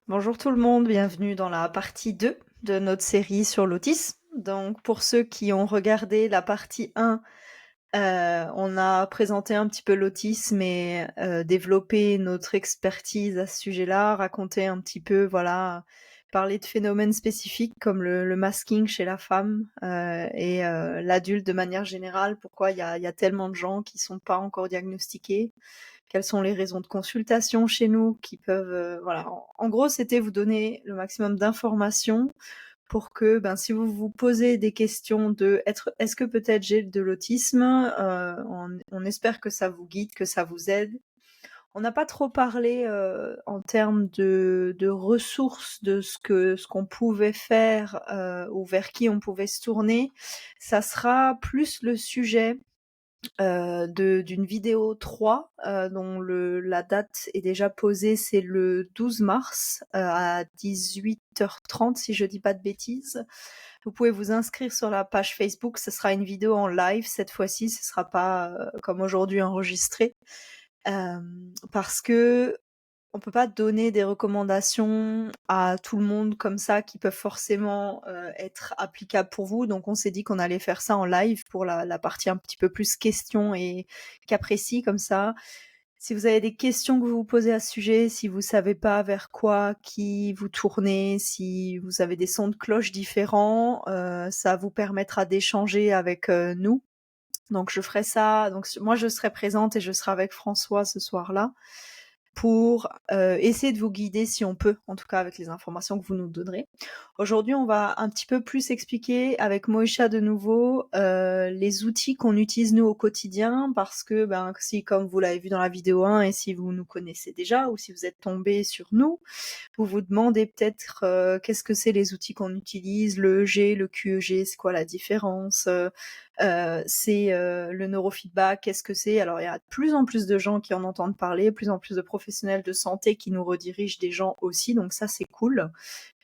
Bonjour tout le monde, bienvenue dans la partie 2 de notre série sur l'autisme. Donc pour ceux qui ont regardé la partie 1, on a présenté un petit peu l'autisme et développé notre expertise à ce sujet-là, raconté un petit peu, voilà, parler de phénomènes spécifiques comme le masking chez la femme et l'adulte de manière générale, pourquoi il y a tellement de gens qui sont pas encore diagnostiqués, quelles sont les raisons de consultation chez nous qui peuvent, voilà. En gros, c'était vous donner le maximum d'informations pour que, ben, si vous vous posez des questions de est-ce que peut-être j'ai de l'autisme, on espère que ça vous guide, que ça vous aide. On n'a pas trop parlé en termes de ressources, de ce qu'on pouvait faire ou vers qui on pouvait se tourner. Ça sera plus le sujet d'une vidéo 3 dont la date est déjà posée, c'est le 12 mars à 18h30 si je dis pas de bêtises. Vous pouvez vous inscrire sur la page Facebook, ce sera une vidéo en live cette fois-ci, ce sera pas comme aujourd'hui enregistré. Parce que on peut pas donner des recommandations à tout le monde comme ça qui peuvent forcément être applicables pour vous. Donc on s'est dit qu'on allait faire ça en live pour la partie un petit peu plus questions et cas précis comme ça. Si vous avez des questions que vous vous posez à ce sujet, si vous savez pas vers quoi, qui vous tournez, si vous avez des sons de cloche différents, ça vous permettra d'échanger avec nous. Donc je ferai ça. Donc moi je serai présente et je serai avec François ce soir-là pour essayer de vous guider si on peut, en tout cas avec les informations que vous nous donnerez. Aujourd'hui, on va un petit peu plus expliquer avec Moïcha de nouveau les outils qu'on utilise nous au quotidien parce que ben, si comme vous l'avez vu dans la vidéo 1 et si vous nous connaissez déjà ou si vous êtes tombé sur nous, vous vous demandez peut-être qu'est-ce que c'est les outils qu'on utilise, le EG, le QEG, c'est quoi la différence c'est le neurofeedback, qu'est-ce que c'est? Alors il y a de plus en plus de gens qui en entendent parler, de plus en plus de professionnels de santé qui nous redirigent des gens aussi, donc ça c'est cool.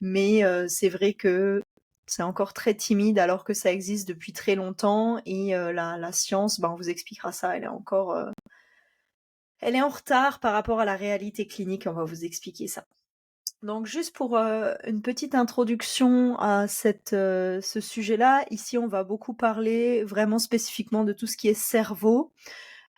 Mais c'est vrai que c'est encore très timide alors que ça existe depuis très longtemps et la science, ben, on vous expliquera ça, elle est en retard par rapport à la réalité clinique, on va vous expliquer ça. Donc juste pour une petite introduction à ce sujet-là, ici on va beaucoup parler vraiment spécifiquement de tout ce qui est cerveau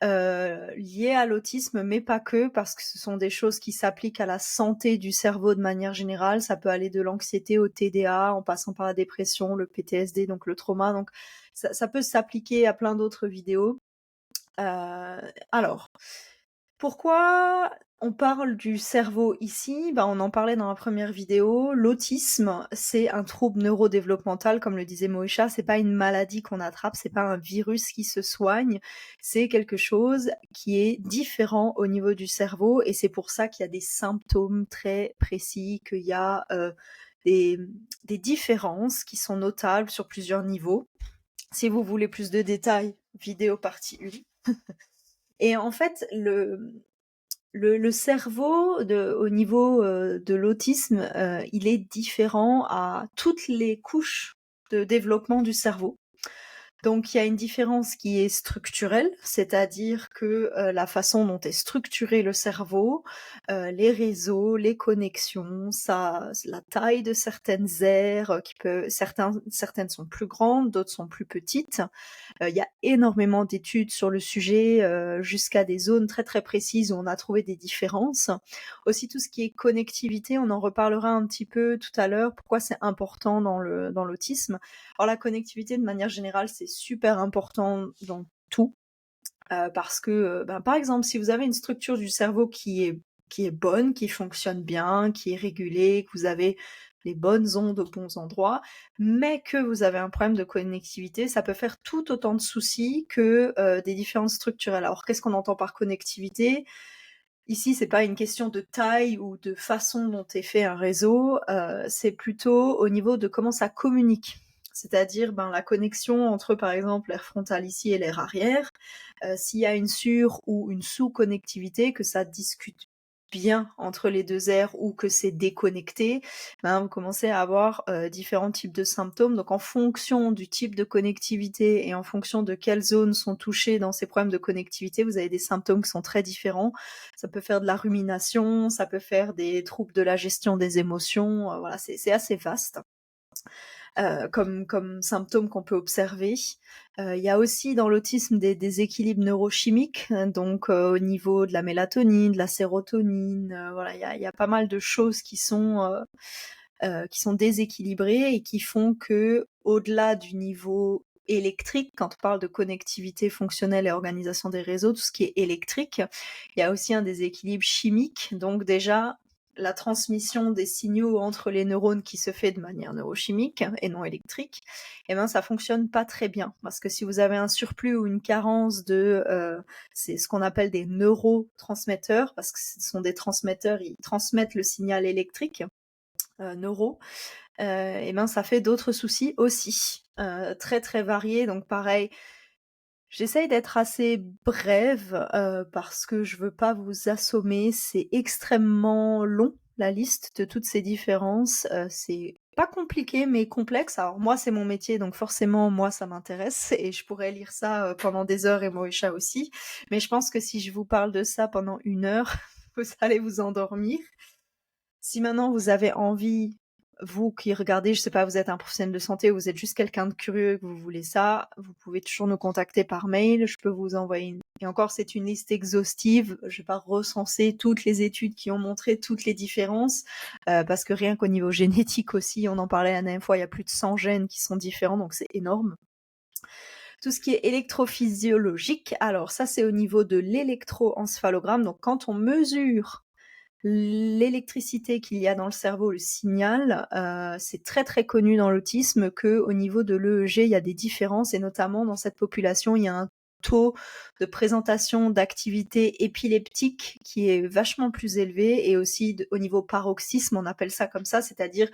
lié à l'autisme, mais pas que, parce que ce sont des choses qui s'appliquent à la santé du cerveau de manière générale. Ça peut aller de l'anxiété au TDA, en passant par la dépression, le PTSD, donc le trauma. Donc ça peut s'appliquer à plein d'autres vidéos. Alors, pourquoi on parle du cerveau ici? Ben, on en parlait dans la première vidéo. L'autisme, c'est un trouble neurodéveloppemental, comme le disait Moïcha. C'est pas une maladie qu'on attrape, c'est pas un virus qui se soigne. C'est quelque chose qui est différent au niveau du cerveau et c'est pour ça qu'il y a des symptômes très précis, qu'il y a des, des différences qui sont notables sur plusieurs niveaux. Si vous voulez plus de détails, vidéo partie 1. Et en fait, le cerveau au niveau de l'autisme, il est différent à toutes les couches de développement du cerveau. Donc il y a une différence qui est structurelle, c'est-à-dire que la façon dont est structuré le cerveau, les réseaux, les connexions, la taille de certaines aires, certaines sont plus grandes, d'autres sont plus petites. Il y a énormément d'études sur le sujet, jusqu'à des zones très très précises où on a trouvé des différences. Aussi tout ce qui est connectivité, on en reparlera un petit peu tout à l'heure, pourquoi c'est important dans l'autisme. Alors la connectivité de manière générale, c'est super important dans tout, parce que, ben, par exemple, si vous avez une structure du cerveau qui est bonne, qui fonctionne bien, qui est régulée, que vous avez les bonnes ondes aux bons endroits, mais que vous avez un problème de connectivité, ça peut faire tout autant de soucis que des différences structurelles. Alors qu'est-ce qu'on entend par connectivité? Ici, c'est pas une question de taille ou de façon dont est fait un réseau, c'est plutôt au niveau de comment ça communique. C'est-à-dire ben, la connexion entre, par exemple, l'air frontal ici et l'air arrière. S'il y a une sur- ou une sous-connectivité, que ça discute bien entre les 2 aires ou que c'est déconnecté, ben, vous commencez à avoir, différents types de symptômes. Donc en fonction du type de connectivité et en fonction de quelles zones sont touchées dans ces problèmes de connectivité, vous avez des symptômes qui sont très différents. Ça peut faire de la rumination, ça peut faire des troubles de la gestion des émotions, voilà, c'est assez vaste. Comme symptômes qu'on peut observer. Il y a aussi dans l'autisme des déséquilibres neurochimiques, donc au niveau de la mélatonine, de la sérotonine, voilà, il y a pas mal de choses qui sont déséquilibrées et qui font que, au-delà du niveau électrique, quand on parle de connectivité fonctionnelle et organisation des réseaux, tout ce qui est électrique, il y a aussi un déséquilibre chimique. Donc déjà, la transmission des signaux entre les neurones qui se fait de manière neurochimique et non électrique, eh ben ça fonctionne pas très bien parce que si vous avez un surplus ou une carence de, c'est ce qu'on appelle des neurotransmetteurs parce que ce sont des transmetteurs, ils transmettent le signal électrique neuro, et ben ça fait d'autres soucis aussi, très très variés. Donc pareil, j'essaye d'être assez brève, parce que je veux pas vous assommer. C'est extrêmement long, la liste de toutes ces différences. C'est pas compliqué, mais complexe. Alors moi, c'est mon métier, donc forcément, moi, ça m'intéresse et je pourrais lire ça, pendant des heures et Moïcha aussi. Mais je pense que si je vous parle de ça pendant 1 heure, vous allez vous endormir. Si maintenant vous avez envie, vous qui regardez, je sais pas, vous êtes un professionnel de santé ou vous êtes juste quelqu'un de curieux et que vous voulez ça, vous pouvez toujours nous contacter par mail. Je peux vous envoyer et encore, c'est une liste exhaustive. Je vais pas recenser toutes les études qui ont montré toutes les différences, parce que rien qu'au niveau génétique aussi, on en parlait la dernière fois, il y a plus de 100 gènes qui sont différents, donc c'est énorme. Tout ce qui est électrophysiologique, alors ça, c'est au niveau de l'électroencéphalogramme. Donc quand on mesure l'électricité qu'il y a dans le cerveau, le signal, c'est très très connu dans l'autisme qu'au niveau de l'EEG, il y a des différences et notamment dans cette population, il y a un taux de présentation d'activité épileptique qui est vachement plus élevé et aussi au niveau paroxysme, on appelle ça comme ça, c'est-à-dire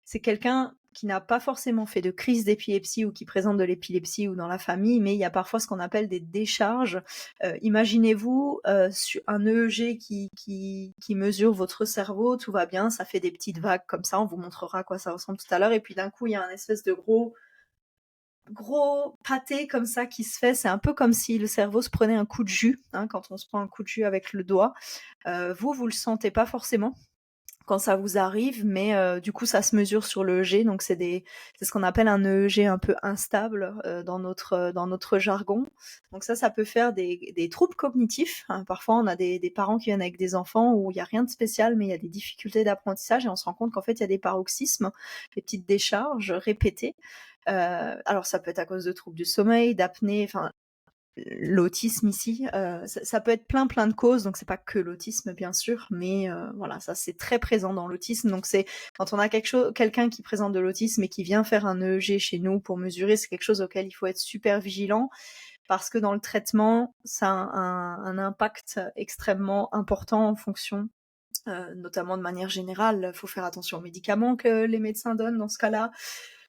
c'est quelqu'un qui n'a pas forcément fait de crise d'épilepsie ou qui présente de l'épilepsie ou dans la famille, mais il y a parfois ce qu'on appelle des décharges. Imaginez-vous un EEG qui mesure votre cerveau, tout va bien, ça fait des petites vagues comme ça, on vous montrera à quoi ça ressemble tout à l'heure, et puis d'un coup il y a un espèce de gros pâté comme ça qui se fait, c'est un peu comme si le cerveau se prenait un coup de jus, hein, quand on se prend un coup de jus avec le doigt. Vous le sentez pas forcément quand ça vous arrive, mais du coup ça se mesure sur le l'EEG, donc c'est ce qu'on appelle un EEG un peu instable dans notre jargon. Donc ça peut faire des troubles cognitifs, hein. Parfois on a des parents qui viennent avec des enfants où il n'y a rien de spécial, mais il y a des difficultés d'apprentissage et on se rend compte qu'en fait il y a des paroxysmes, des petites décharges répétées. Alors ça peut être à cause de troubles du sommeil, d'apnée, enfin l'autisme ici, ça peut être plein de causes, donc c'est pas que l'autisme bien sûr, mais voilà, ça c'est très présent dans l'autisme. Donc c'est quand on a quelqu'un qui présente de l'autisme et qui vient faire un EEG chez nous pour mesurer, c'est quelque chose auquel il faut être super vigilant parce que dans le traitement, ça a un impact extrêmement important en fonction. Notamment de manière générale, il faut faire attention aux médicaments que les médecins donnent dans ce cas-là.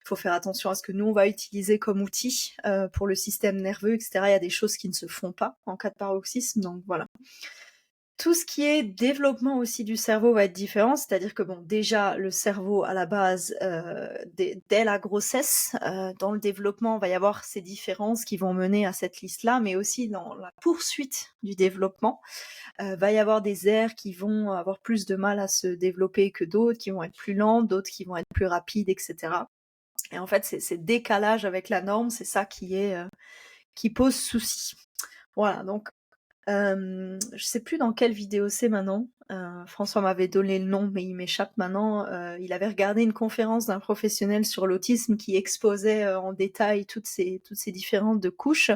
Il faut faire attention à ce que nous on va utiliser comme outil pour le système nerveux, etc. Il y a des choses qui ne se font pas en cas de paroxysme, donc voilà. Tout ce qui est développement aussi du cerveau va être différent, c'est-à-dire que bon, déjà le cerveau à la base, dès la grossesse, dans le développement, il va y avoir ces différences qui vont mener à cette liste-là, mais aussi dans la poursuite du développement, va y avoir des aires qui vont avoir plus de mal à se développer que d'autres, qui vont être plus lentes, d'autres qui vont être plus rapides, etc. Et en fait, ces décalages avec la norme, c'est ça qui pose souci. Voilà, donc je sais plus dans quelle vidéo c'est maintenant. François m'avait donné le nom, mais il m'échappe maintenant. Il avait regardé une conférence d'un professionnel sur l'autisme qui exposait en détail toutes ces différentes de couches.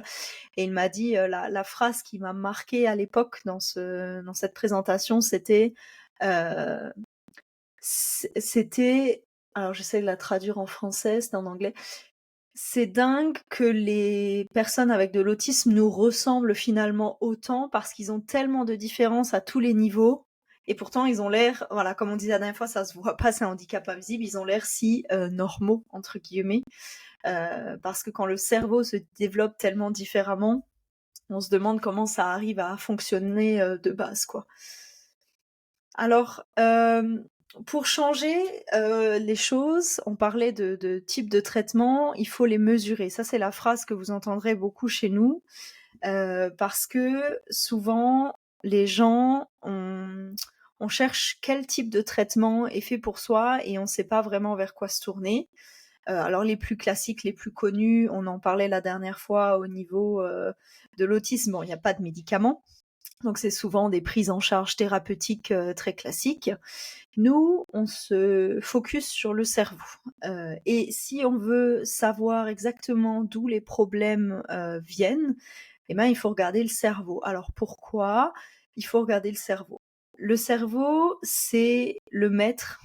Et il m'a dit la phrase qui m'a marquée à l'époque dans cette présentation, euh, c'était, alors j'essaie de la traduire en français, c'était en anglais. C'est dingue que les personnes avec de l'autisme nous ressemblent finalement autant parce qu'ils ont tellement de différences à tous les niveaux. Et pourtant, ils ont l'air, voilà, comme on disait la dernière fois, ça se voit pas, c'est un handicap invisible, ils ont l'air si normaux, entre guillemets. Parce que quand le cerveau se développe tellement différemment, on se demande comment ça arrive à fonctionner de base, quoi. Alors, pour changer, les choses, on parlait de type de traitement, il faut les mesurer. Ça, c'est la phrase que vous entendrez beaucoup chez nous, parce que souvent, les gens, on cherche quel type de traitement est fait pour soi et on ne sait pas vraiment vers quoi se tourner. Alors les plus classiques, les plus connus, on en parlait la dernière fois au niveau, de l'autisme. Bon, il n'y a pas de médicaments, donc c'est souvent des prises en charge thérapeutiques, très classiques. Nous, on se focus sur le cerveau, et si on veut savoir exactement d'où les problèmes, viennent, eh ben, il faut regarder le cerveau. Alors pourquoi il faut regarder le cerveau? Le cerveau, c'est le maître,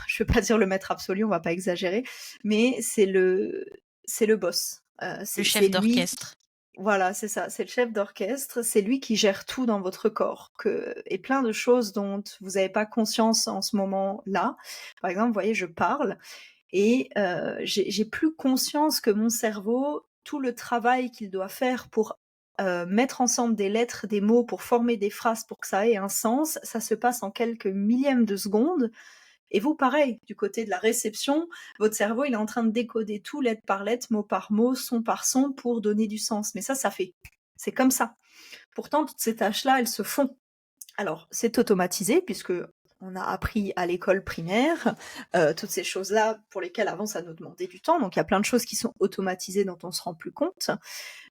je ne veux pas dire le maître absolu, on va pas exagérer, mais c'est le boss. Le C'est chef lui, d'orchestre. voilà, c'est ça, c'est le chef d'orchestre, c'est lui qui gère tout dans votre corps, et plein de choses dont vous n'avez pas conscience en ce moment-là. Par exemple, vous voyez, je parle et j'ai plus conscience que mon cerveau, tout le travail qu'il doit faire pour mettre ensemble des lettres, des mots, pour former des phrases, pour que ça ait un sens, ça se passe en quelques millièmes de secondes. Et vous, pareil, du côté de la réception, votre cerveau, il est en train de décoder tout lettre par lettre, mot par mot, son par son, pour donner du sens. Mais ça fait. C'est comme ça. Pourtant, toutes ces tâches-là, elles se font. Alors, c'est automatisé, puisque on a appris à l'école primaire toutes ces choses-là pour lesquelles avant ça nous demandait du temps. Donc, il y a plein de choses qui sont automatisées dont on se rend plus compte.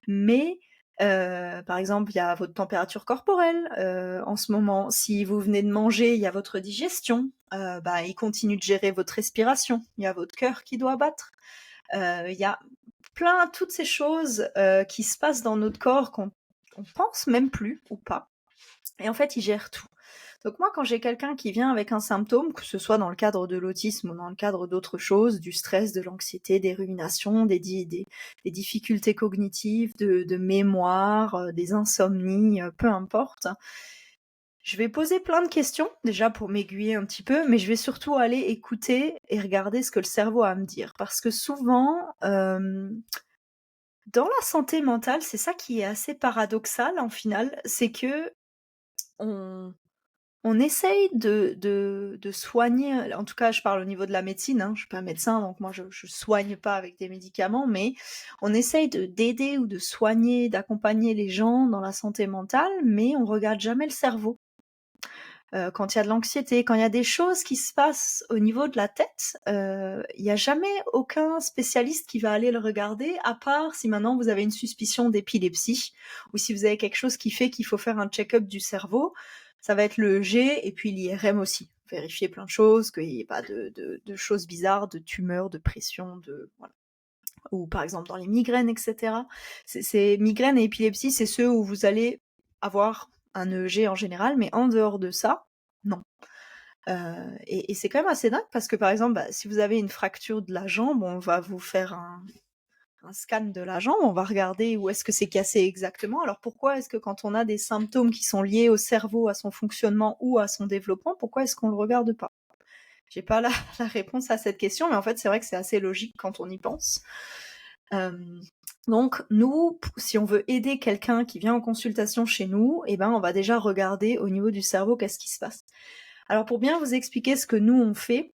Mais par exemple, il y a votre température corporelle en ce moment. Si vous venez de manger, il y a votre digestion. Il continue de gérer votre respiration. Il y a votre cœur qui doit battre. Il y a toutes ces choses qui se passent dans notre corps qu'on pense même plus ou pas. Et en fait, il gère tout. Donc moi, quand j'ai quelqu'un qui vient avec un symptôme, que ce soit dans le cadre de l'autisme ou dans le cadre d'autres choses, du stress, de l'anxiété, des ruminations, des difficultés cognitives, de mémoire, des insomnies, peu importe, je vais poser plein de questions, déjà pour m'aiguiller un petit peu, mais je vais surtout aller écouter et regarder ce que le cerveau a à me dire. Parce que souvent, dans la santé mentale, c'est ça qui est assez paradoxal en final, c'est que on On essaye de soigner, en tout cas je parle au niveau de la médecine, hein, je suis pas médecin donc moi je soigne pas avec des médicaments, mais on essaye d'aider ou de soigner, d'accompagner les gens dans la santé mentale, mais on regarde jamais le cerveau. Quand il y a de l'anxiété, quand il y a des choses qui se passent au niveau de la tête, il y a jamais aucun spécialiste qui va aller le regarder, à part si maintenant vous avez une suspicion d'épilepsie, ou si vous avez quelque chose qui fait qu'il faut faire un check-up du cerveau, ça va être le EEG et puis l'IRM aussi. Vérifier plein de choses, qu'il n'y ait pas de choses bizarres, de tumeurs, de pression, voilà. Ou par exemple dans les migraines, etc. Ces migraines et épilepsie, c'est ceux où vous allez avoir un EEG en général, mais en dehors de ça, non. Et c'est quand même assez dingue parce que par exemple, si vous avez une fracture de la jambe, on va vous faire un scan de la jambe, on va regarder où est-ce que c'est cassé exactement. Alors pourquoi est-ce que quand on a des symptômes qui sont liés au cerveau, à son fonctionnement ou à son développement, pourquoi est-ce qu'on le regarde pas? J'ai pas la réponse à cette question, mais en fait c'est vrai que c'est assez logique quand on y pense. Donc nous, si on veut aider quelqu'un qui vient en consultation chez nous, on va déjà regarder au niveau du cerveau qu'est-ce qui se passe. Alors pour bien vous expliquer ce que nous on fait,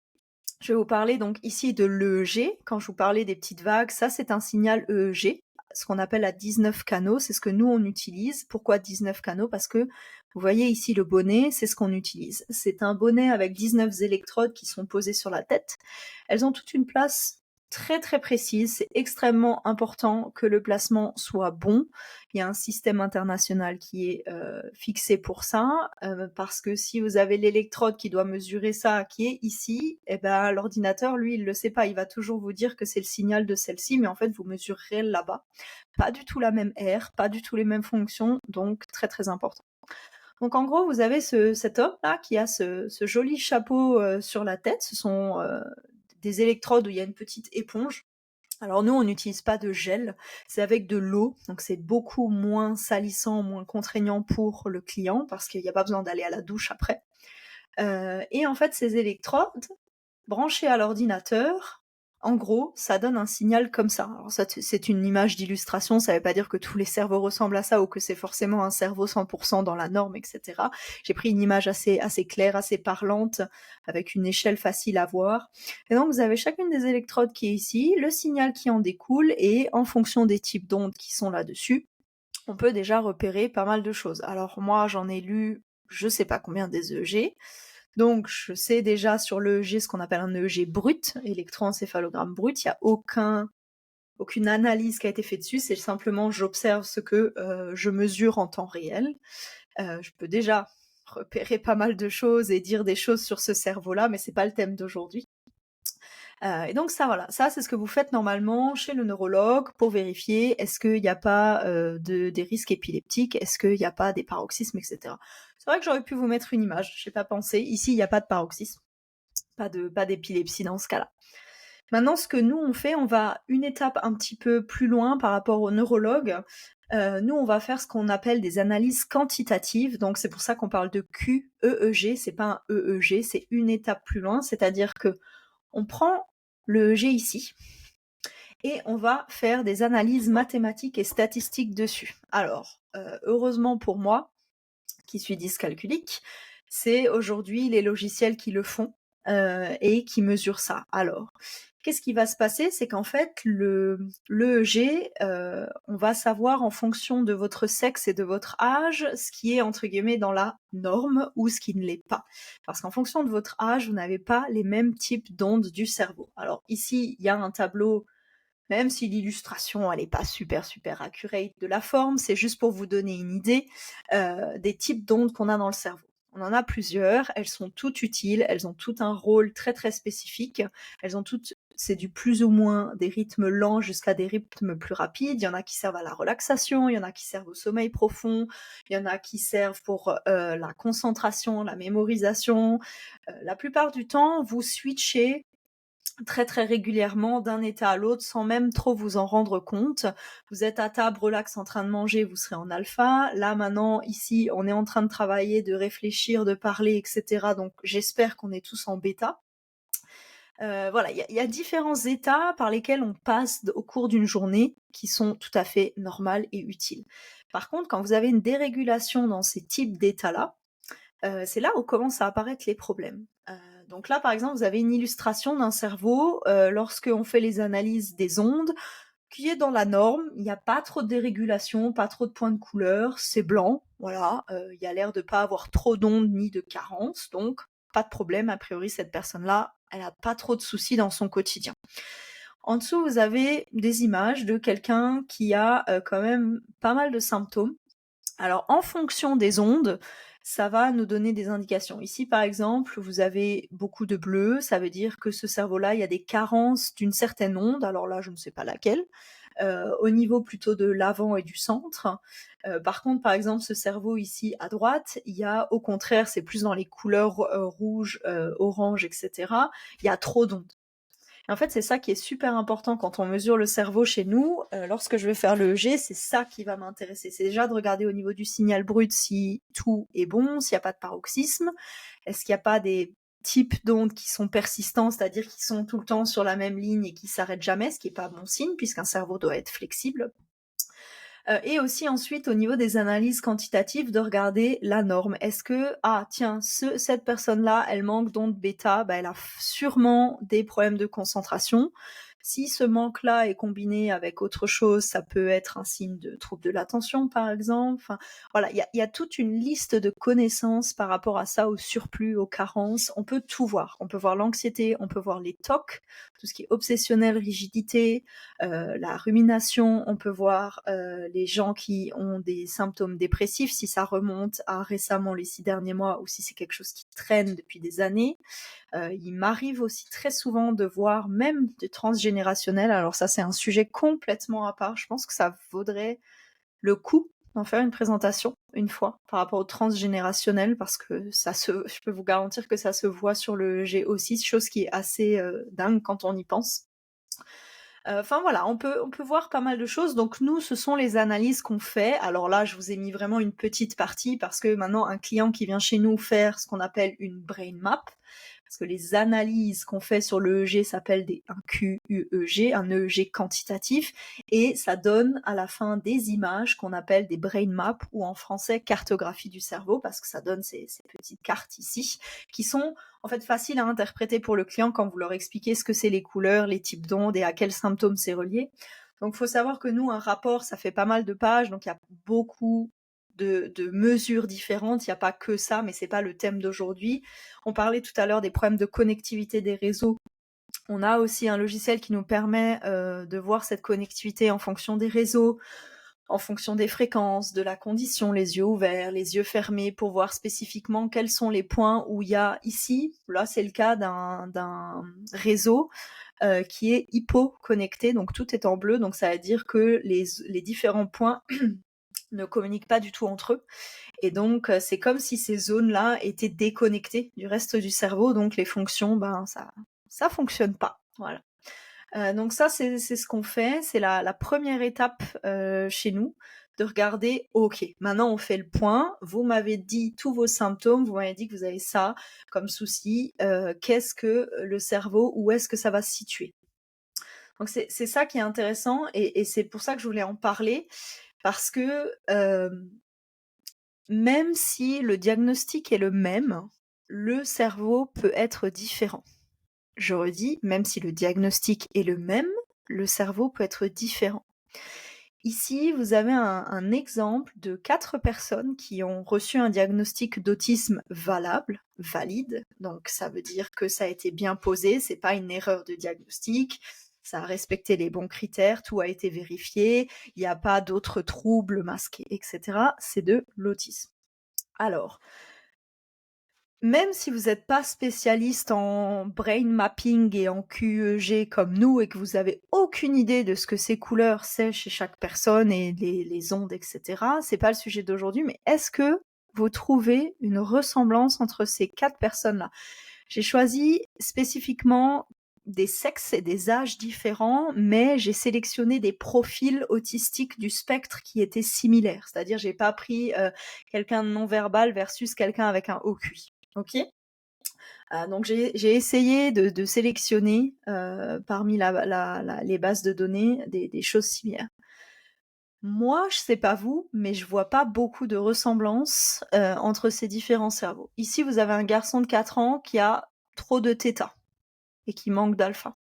je vais vous parler donc ici de l'EEG. Quand je vous parlais des petites vagues, ça c'est un signal EEG, ce qu'on appelle à 19 canaux, c'est ce que nous on utilise. Pourquoi 19 canaux? Parce que vous voyez ici le bonnet, c'est ce qu'on utilise. C'est un bonnet avec 19 électrodes qui sont posées sur la tête. Elles ont toute une place très très précise, c'est extrêmement important que le placement soit bon. Il y a un système international qui est fixé pour ça, parce que si vous avez l'électrode qui doit mesurer ça, qui est ici, l'ordinateur, lui, il le sait pas, il va toujours vous dire que c'est le signal de celle-ci, mais en fait, vous mesurerez là-bas. Pas du tout la même aire, pas du tout les mêmes fonctions, donc très très important. Donc en gros, vous avez cet homme-là qui a ce joli chapeau sur la tête, ce sont des électrodes où il y a une petite éponge. Alors nous, on n'utilise pas de gel, c'est avec de l'eau, donc c'est beaucoup moins salissant, moins contraignant pour le client, parce qu'il n'y a pas besoin d'aller à la douche après. Et en fait, ces électrodes, branchées à l'ordinateur, En gros, ça donne un signal comme ça. Alors ça, c'est une image d'illustration, ça veut pas dire que tous les cerveaux ressemblent à ça ou que c'est forcément un cerveau 100% dans la norme, etc. J'ai pris une image assez claire, assez parlante, avec une échelle facile à voir. Et donc vous avez chacune des électrodes qui est ici, le signal qui en découle, et en fonction des types d'ondes qui sont là-dessus, on peut déjà repérer pas mal de choses. Alors moi, j'en ai lu je sais pas combien des EEG. Donc, je sais déjà sur le l'EEG ce qu'on appelle un EEG brut, électroencéphalogramme brut. Il n'y a aucune analyse qui a été faite dessus. C'est simplement j'observe ce que je mesure en temps réel. Je peux déjà repérer pas mal de choses et dire des choses sur ce cerveau-là, mais c'est pas le thème d'aujourd'hui. Et donc ça, voilà, ça c'est ce que vous faites normalement chez le neurologue pour vérifier est-ce qu'il n'y a pas des risques épileptiques, est-ce qu'il n'y a pas des paroxysmes, etc. C'est vrai que j'aurais pu vous mettre une image, je n'ai pas pensé. Ici, il n'y a pas de paroxysme, pas d'épilepsie dans ce cas-là. Maintenant, ce que nous on fait, on va une étape un petit peu plus loin par rapport au neurologue. Nous, on va faire ce qu'on appelle des analyses quantitatives. Donc, c'est pour ça qu'on parle de QEEG. C'est pas un EEG, c'est une étape plus loin. C'est-à-dire que on prend le EEG ici et on va faire des analyses mathématiques et statistiques dessus. Alors, heureusement pour moi, qui suis dyscalculique, c'est aujourd'hui les logiciels qui le font et qui mesurent ça. Alors, qu'est-ce qui va se passer? C'est qu'en fait, l'EEG, on va savoir en fonction de votre sexe et de votre âge ce qui est entre guillemets dans la norme ou ce qui ne l'est pas. Parce qu'en fonction de votre âge, vous n'avez pas les mêmes types d'ondes du cerveau. Alors ici, il y a un tableau, même si l'illustration elle est pas super accurate de la forme, c'est juste pour vous donner une idée des types d'ondes qu'on a dans le cerveau. On en a plusieurs, elles sont toutes utiles, elles ont toutes un rôle très spécifique, elles ont toutes, c'est du plus ou moins des rythmes lents jusqu'à des rythmes plus rapides, il y en a qui servent à la relaxation, il y en a qui servent au sommeil profond, il y en a qui servent pour la concentration, la mémorisation. La plupart du temps, vous switchez très régulièrement d'un état à l'autre sans même trop vous en rendre compte. Vous êtes à table, relax, en train de manger, vous serez en alpha. Là maintenant, ici, on est en train de travailler, de réfléchir, de parler, etc. Donc j'espère qu'on est tous en bêta. Voilà, il y a différents états par lesquels on passe au cours d'une journée qui sont tout à fait normales et utiles. Par contre, quand vous avez une dérégulation dans ces types d'états-là, c'est là où commencent à apparaître les problèmes. Donc là, par exemple, vous avez une illustration d'un cerveau lorsqu'on fait les analyses des ondes, qui est dans la norme. Il n'y a pas trop de dérégulation, pas trop de points de couleur, c'est blanc, voilà. Il y a l'air de pas avoir trop d'ondes ni de carence, donc pas de problème. A priori, cette personne-là, elle a pas trop de soucis dans son quotidien. En dessous, vous avez des images de quelqu'un qui a quand même pas mal de symptômes. Alors, en fonction des ondes, ça va nous donner des indications. Ici, par exemple, vous avez beaucoup de bleu, ça veut dire que ce cerveau-là, il y a des carences d'une certaine onde, alors là, je ne sais pas laquelle, au niveau plutôt de l'avant et du centre. Par contre, par exemple, ce cerveau ici à droite, il y a, au contraire, c'est plus dans les couleurs rouge, orange, etc. Il y a trop d'ondes. En fait, c'est ça qui est super important quand on mesure le cerveau chez nous. Lorsque je vais faire le EEG, c'est ça qui va m'intéresser. C'est déjà de regarder au niveau du signal brut si tout est bon, s'il n'y a pas de paroxysme. Est-ce qu'il n'y a pas des types d'ondes qui sont persistants, c'est-à-dire qui sont tout le temps sur la même ligne et qui s'arrêtent jamais, ce qui n'est pas bon signe puisqu'un cerveau doit être flexible. Et aussi ensuite au niveau des analyses quantitatives de regarder la norme. Est-ce que tiens, cette personne-là, elle manque d'onde bêta, elle a sûrement des problèmes de concentration. Si ce manque-là est combiné avec autre chose, ça peut être un signe de trouble de l'attention, par exemple. Enfin, voilà, il y a toute une liste de connaissances par rapport à ça, au surplus, aux carences. On peut tout voir. On peut voir l'anxiété, on peut voir les TOC, tout ce qui est obsessionnel, rigidité, la rumination. On peut voir les gens qui ont des symptômes dépressifs, si ça remonte à récemment les 6 derniers mois ou si c'est quelque chose qui traîne depuis des années. Il m'arrive aussi très souvent de voir même du transgénérationnel. Alors ça, c'est un sujet complètement à part. Je pense que ça vaudrait le coup d'en faire une présentation une fois par rapport au transgénérationnel parce que je peux vous garantir que ça se voit sur le G aussi, chose qui est assez dingue quand on y pense. Enfin voilà, on peut voir pas mal de choses. Donc nous, ce sont les analyses qu'on fait. Alors là, je vous ai mis vraiment une petite partie parce que maintenant, un client qui vient chez nous faire ce qu'on appelle une brain map, parce que les analyses qu'on fait sur le EEG s'appellent un QUEG, un EEG quantitatif, et ça donne à la fin des images qu'on appelle des brain maps, ou en français cartographie du cerveau, parce que ça donne ces petites cartes ici, qui sont en fait faciles à interpréter pour le client quand vous leur expliquez ce que c'est les couleurs, les types d'ondes et à quels symptômes c'est relié. Donc il faut savoir que nous, un rapport, ça fait pas mal de pages, donc il y a beaucoup de mesures différentes, il n'y a pas que ça, mais c'est pas le thème d'aujourd'hui. On parlait tout à l'heure des problèmes de connectivité des réseaux. On a aussi un logiciel qui nous permet de voir cette connectivité en fonction des réseaux, en fonction des fréquences, de la condition, les yeux ouverts, les yeux fermés, pour voir spécifiquement quels sont les points où il y a ici, là c'est le cas d'un réseau qui est hypo-connecté, donc tout est en bleu, donc ça veut dire que les différents points ne communiquent pas du tout entre eux. Et donc, c'est comme si ces zones-là étaient déconnectées du reste du cerveau, donc les fonctions, ça fonctionne pas. Voilà. Donc ça, c'est ce qu'on fait. C'est la première étape chez nous, de regarder, ok, maintenant on fait le point, vous m'avez dit tous vos symptômes, vous m'avez dit que vous avez ça comme souci, qu'est-ce que le cerveau, où est-ce que ça va se situer? Donc c'est ça qui est intéressant, et c'est pour ça que je voulais en parler, parce que même si le diagnostic est le même, le cerveau peut être différent. Je redis, même si le diagnostic est le même, le cerveau peut être différent. Ici, vous avez un exemple de 4 personnes qui ont reçu un diagnostic d'autisme valide. Donc ça veut dire que ça a été bien posé, c'est pas une erreur de diagnostic, ça a respecté les bons critères, tout a été vérifié, il n'y a pas d'autres troubles masqués, etc. C'est de l'autisme. Alors, même si vous n'êtes pas spécialiste en brain mapping et en QEG comme nous, et que vous avez aucune idée de ce que ces couleurs c'est chez chaque personne et les ondes, etc., c'est pas le sujet d'aujourd'hui, mais est-ce que vous trouvez une ressemblance entre ces 4 personnes-là? J'ai choisi spécifiquement des sexes et des âges différents, mais j'ai sélectionné des profils autistiques du spectre qui étaient similaires. C'est-à-dire, j'ai pas pris quelqu'un de non-verbal versus quelqu'un avec un haut QI. Ok. Donc j'ai essayé de sélectionner parmi les bases de données des choses similaires. Moi, je sais pas vous, mais je vois pas beaucoup de ressemblances entre ces différents cerveaux. Ici, vous avez un garçon de 4 ans qui a trop de θ et qui manque d'alpha.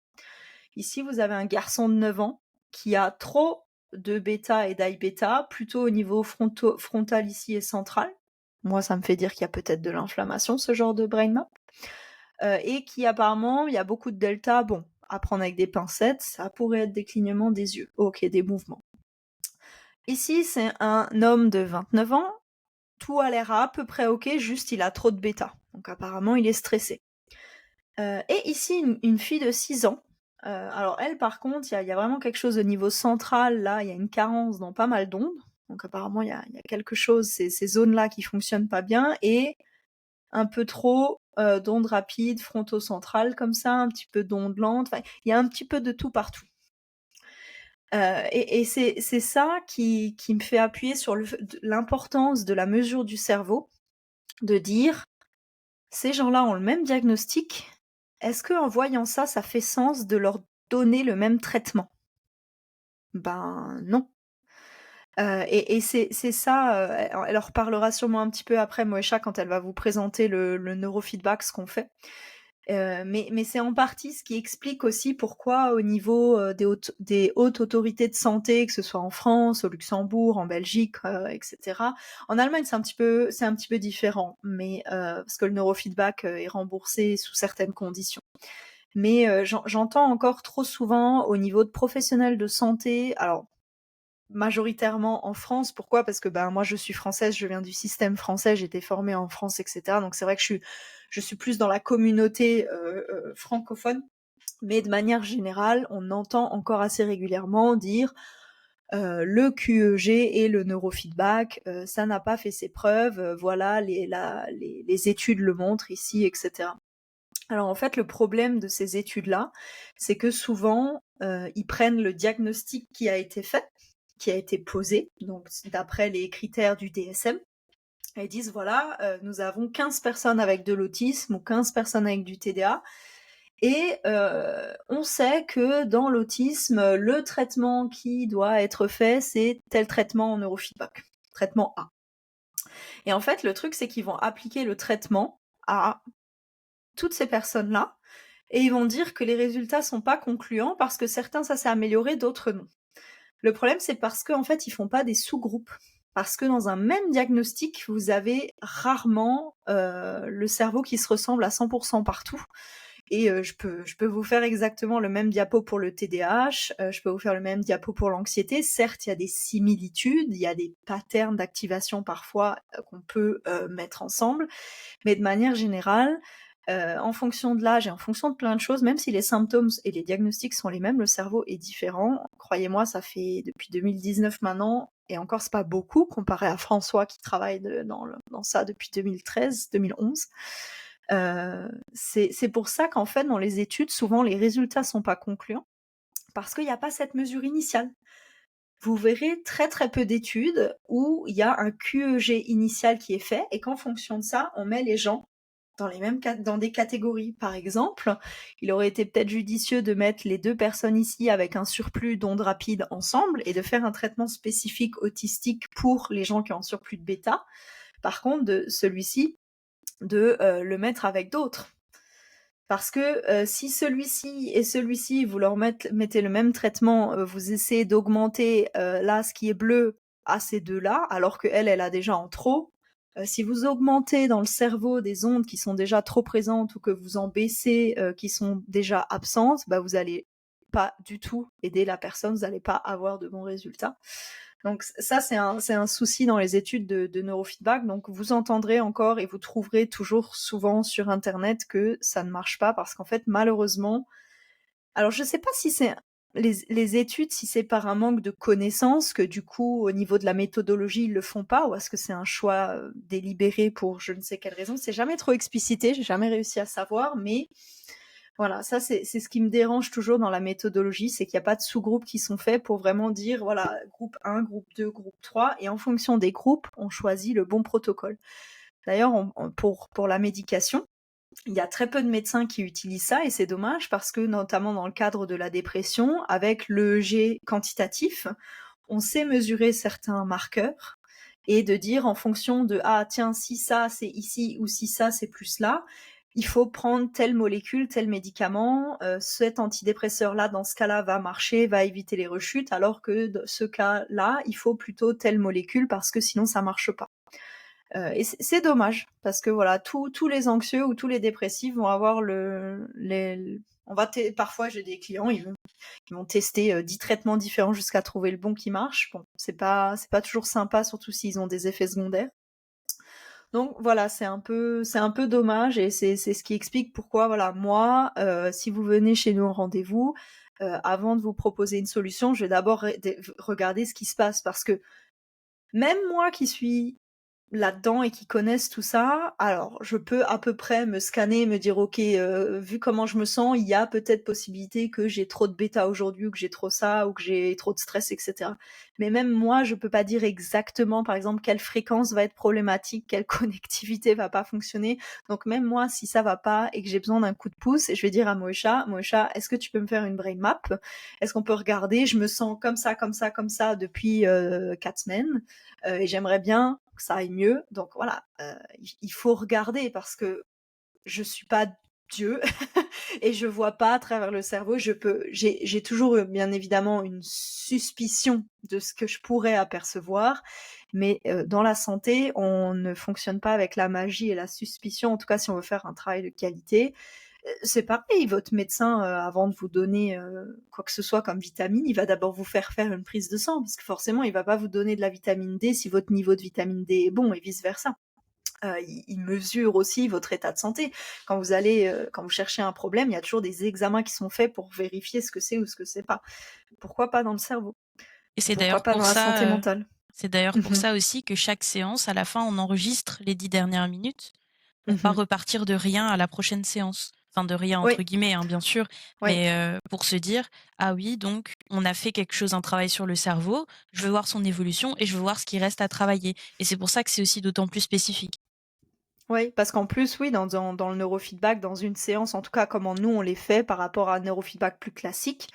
Ici, vous avez un garçon de 9 ans qui a trop de bêta et d'iBêta, plutôt au niveau frontal ici et central. Moi, ça me fait dire qu'il y a peut-être de l'inflammation, ce genre de brain map. Et qui apparemment, il y a beaucoup de delta. Bon, à prendre avec des pincettes, ça pourrait être des clignements des yeux. Ok, des mouvements. Ici, c'est un homme de 29 ans. Tout a l'air à peu près ok, juste il a trop de bêta. Donc apparemment, il est stressé. Et ici, une fille de 6 ans. Alors elle, par contre, il y a vraiment quelque chose au niveau central. Là, il y a une carence dans pas mal d'ondes. Donc apparemment, il y a quelque chose, ces zones-là qui fonctionnent pas bien. Et un peu trop d'ondes rapides, fronto-centrales comme ça, un petit peu d'ondes lentes. Enfin, il y a un petit peu de tout partout. Et c'est ça qui me fait appuyer sur l'importance de la mesure du cerveau, de dire, ces gens-là ont le même diagnostic, est-ce qu'en voyant ça, ça fait sens de leur donner le même traitement? Ben non. Et c'est ça, elle en reparlera sûrement un petit peu après, Moesha, quand elle va vous présenter le neurofeedback, ce qu'on fait. Mais c'est en partie ce qui explique aussi pourquoi au niveau des hautes autorités de santé, que ce soit en France, au Luxembourg, en Belgique, etc. En Allemagne, c'est un petit peu différent, mais parce que le neurofeedback est remboursé sous certaines conditions. Mais j'entends encore trop souvent au niveau de professionnels de santé, alors majoritairement en France. Pourquoi? Parce que moi je suis française, je viens du système français, j'ai été formée en France, etc. Donc c'est vrai que je suis plus dans la communauté francophone, mais de manière générale, on entend encore assez régulièrement dire le QEG et le neurofeedback, ça n'a pas fait ses preuves, voilà, les études le montrent ici, etc. Alors en fait, le problème de ces études-là, c'est que souvent, ils prennent le diagnostic qui a été fait, qui a été posé, donc d'après les critères du DSM, Et ils disent voilà, nous avons 15 personnes avec de l'autisme ou 15 personnes avec du TDA. Et on sait que dans l'autisme, le traitement qui doit être fait, c'est tel traitement en neurofeedback, traitement A. Et en fait, le truc, c'est qu'ils vont appliquer le traitement à toutes ces personnes-là, et ils vont dire que les résultats sont pas concluants parce que certains, ça s'est amélioré, d'autres non. Le problème, c'est parce qu'en fait, ils font pas des sous-groupes. Parce que dans un même diagnostic, vous avez rarement le cerveau qui se ressemble à 100% partout. Et je peux vous faire exactement le même diapo pour le TDAH, je peux vous faire le même diapo pour l'anxiété. Certes, il y a des similitudes, il y a des patterns d'activation parfois qu'on peut mettre ensemble, mais de manière générale, en fonction de l'âge et en fonction de plein de choses, même si les symptômes et les diagnostics sont les mêmes, le cerveau est différent. Croyez-moi, ça fait depuis 2019 maintenant, et encore c'est pas beaucoup comparé à François qui travaille dans ça depuis 2013, 2011. C'est pour ça qu'en fait, dans les études, souvent les résultats sont pas concluants, parce qu'il n'y a pas cette mesure initiale. Vous verrez très très peu d'études où il y a un QEG initial qui est fait, et qu'en fonction de ça, on met les gens dans des catégories. Par exemple, il aurait été peut-être judicieux de mettre les 2 personnes ici avec un surplus d'ondes rapides ensemble et de faire un traitement spécifique autistique pour les gens qui ont un surplus de bêta. Par contre, de celui-ci, de le mettre avec d'autres. Parce que si celui-ci et celui-ci, vous leur mettez le même traitement, vous essayez d'augmenter là ce qui est bleu à ces deux-là, alors qu'elle, elle a déjà en trop. Si vous augmentez dans le cerveau des ondes qui sont déjà trop présentes ou que vous en baissez qui sont déjà absentes, bah vous allez pas du tout aider la personne, vous n'allez pas avoir de bons résultats. Donc ça, c'est un souci dans les études de neurofeedback. Donc vous entendrez encore et vous trouverez toujours souvent sur Internet que ça ne marche pas parce qu'en fait, malheureusement, alors je ne sais pas si c'est les études, si c'est par un manque de connaissances, que du coup, au niveau de la méthodologie, ils le font pas, ou est-ce que c'est un choix délibéré pour je ne sais quelle raison. C'est jamais trop explicité, j'ai jamais réussi à savoir, mais voilà, ça c'est ce qui me dérange toujours dans la méthodologie, c'est qu'il n'y a pas de sous-groupes qui sont faits pour vraiment dire, voilà, groupe 1, groupe 2, groupe 3, et en fonction des groupes, on choisit le bon protocole. D'ailleurs, pour la médication, il y a très peu de médecins qui utilisent ça, et c'est dommage parce que, notamment dans le cadre de la dépression, avec le G quantitatif, on sait mesurer certains marqueurs, et de dire en fonction de, ah tiens, si ça c'est ici, ou si ça c'est plus là, il faut prendre telle molécule, tel médicament, cet antidépresseur-là, dans ce cas-là, va marcher, va éviter les rechutes, alors que dans ce cas-là, il faut plutôt telle molécule parce que sinon ça marche pas. Et c'est dommage, parce que voilà, tous les anxieux ou tous les dépressifs vont avoir parfois j'ai des clients, ils vont tester 10 traitements différents jusqu'à trouver le bon qui marche. Bon, c'est pas toujours sympa, surtout s'ils ont des effets secondaires. Donc voilà, c'est un peu dommage, et c'est ce qui explique pourquoi, voilà, moi, si vous venez chez nous en rendez-vous, avant de vous proposer une solution, je vais d'abord regarder ce qui se passe, parce que même moi qui suis là-dedans et qui connaissent tout ça, alors je peux à peu près me scanner et me dire ok, vu comment je me sens, il y a peut-être possibilité que j'ai trop de bêta aujourd'hui, ou que j'ai trop ça, ou que j'ai trop de stress, etc. Mais même moi, je peux pas dire exactement, par exemple, quelle fréquence va être problématique, quelle connectivité va pas fonctionner. Donc même moi, si ça va pas et que j'ai besoin d'un coup de pouce, je vais dire à Moesha, est-ce que tu peux me faire une brain map? Est-ce qu'on peut regarder? Je me sens comme ça, comme ça, comme ça depuis 4 semaines. Et j'aimerais bien que ça aille mieux. Donc voilà, il faut regarder, parce que je suis pas Dieu et je vois pas à travers le cerveau. J'ai toujours bien évidemment une suspicion de ce que je pourrais apercevoir, mais dans la santé, on ne fonctionne pas avec la magie et la suspicion. En tout cas, si on veut faire un travail de qualité, c'est pareil, votre médecin, avant de vous donner quoi que ce soit comme vitamine, il va d'abord vous faire une prise de sang, parce que forcément, il va pas vous donner de la vitamine D si votre niveau de vitamine D est bon, et vice-versa. Il mesure aussi votre état de santé. Quand vous cherchez un problème, il y a toujours des examens qui sont faits pour vérifier ce que c'est ou ce que c'est pas. Pourquoi pas dans le cerveau? Et c'est Pourquoi d'ailleurs pas pour dans la santé ça, mentale? c'est d'ailleurs pour Mmh. ça aussi que chaque séance, à la fin, on enregistre les 10 dernières minutes pour pas Mmh. repartir de rien à la prochaine séance. Enfin, de rien entre Oui, guillemets, hein, bien sûr, oui. mais pour se dire: «Ah oui, donc on a fait quelque chose, un travail sur le cerveau, je veux voir son évolution et je veux voir ce qui reste à travailler. Et c'est pour ça que c'est aussi d'autant plus spécifique. Oui, parce qu'en plus, oui, dans le neurofeedback, dans une séance, en tout cas comment nous on les fait par rapport à un neurofeedback plus classique,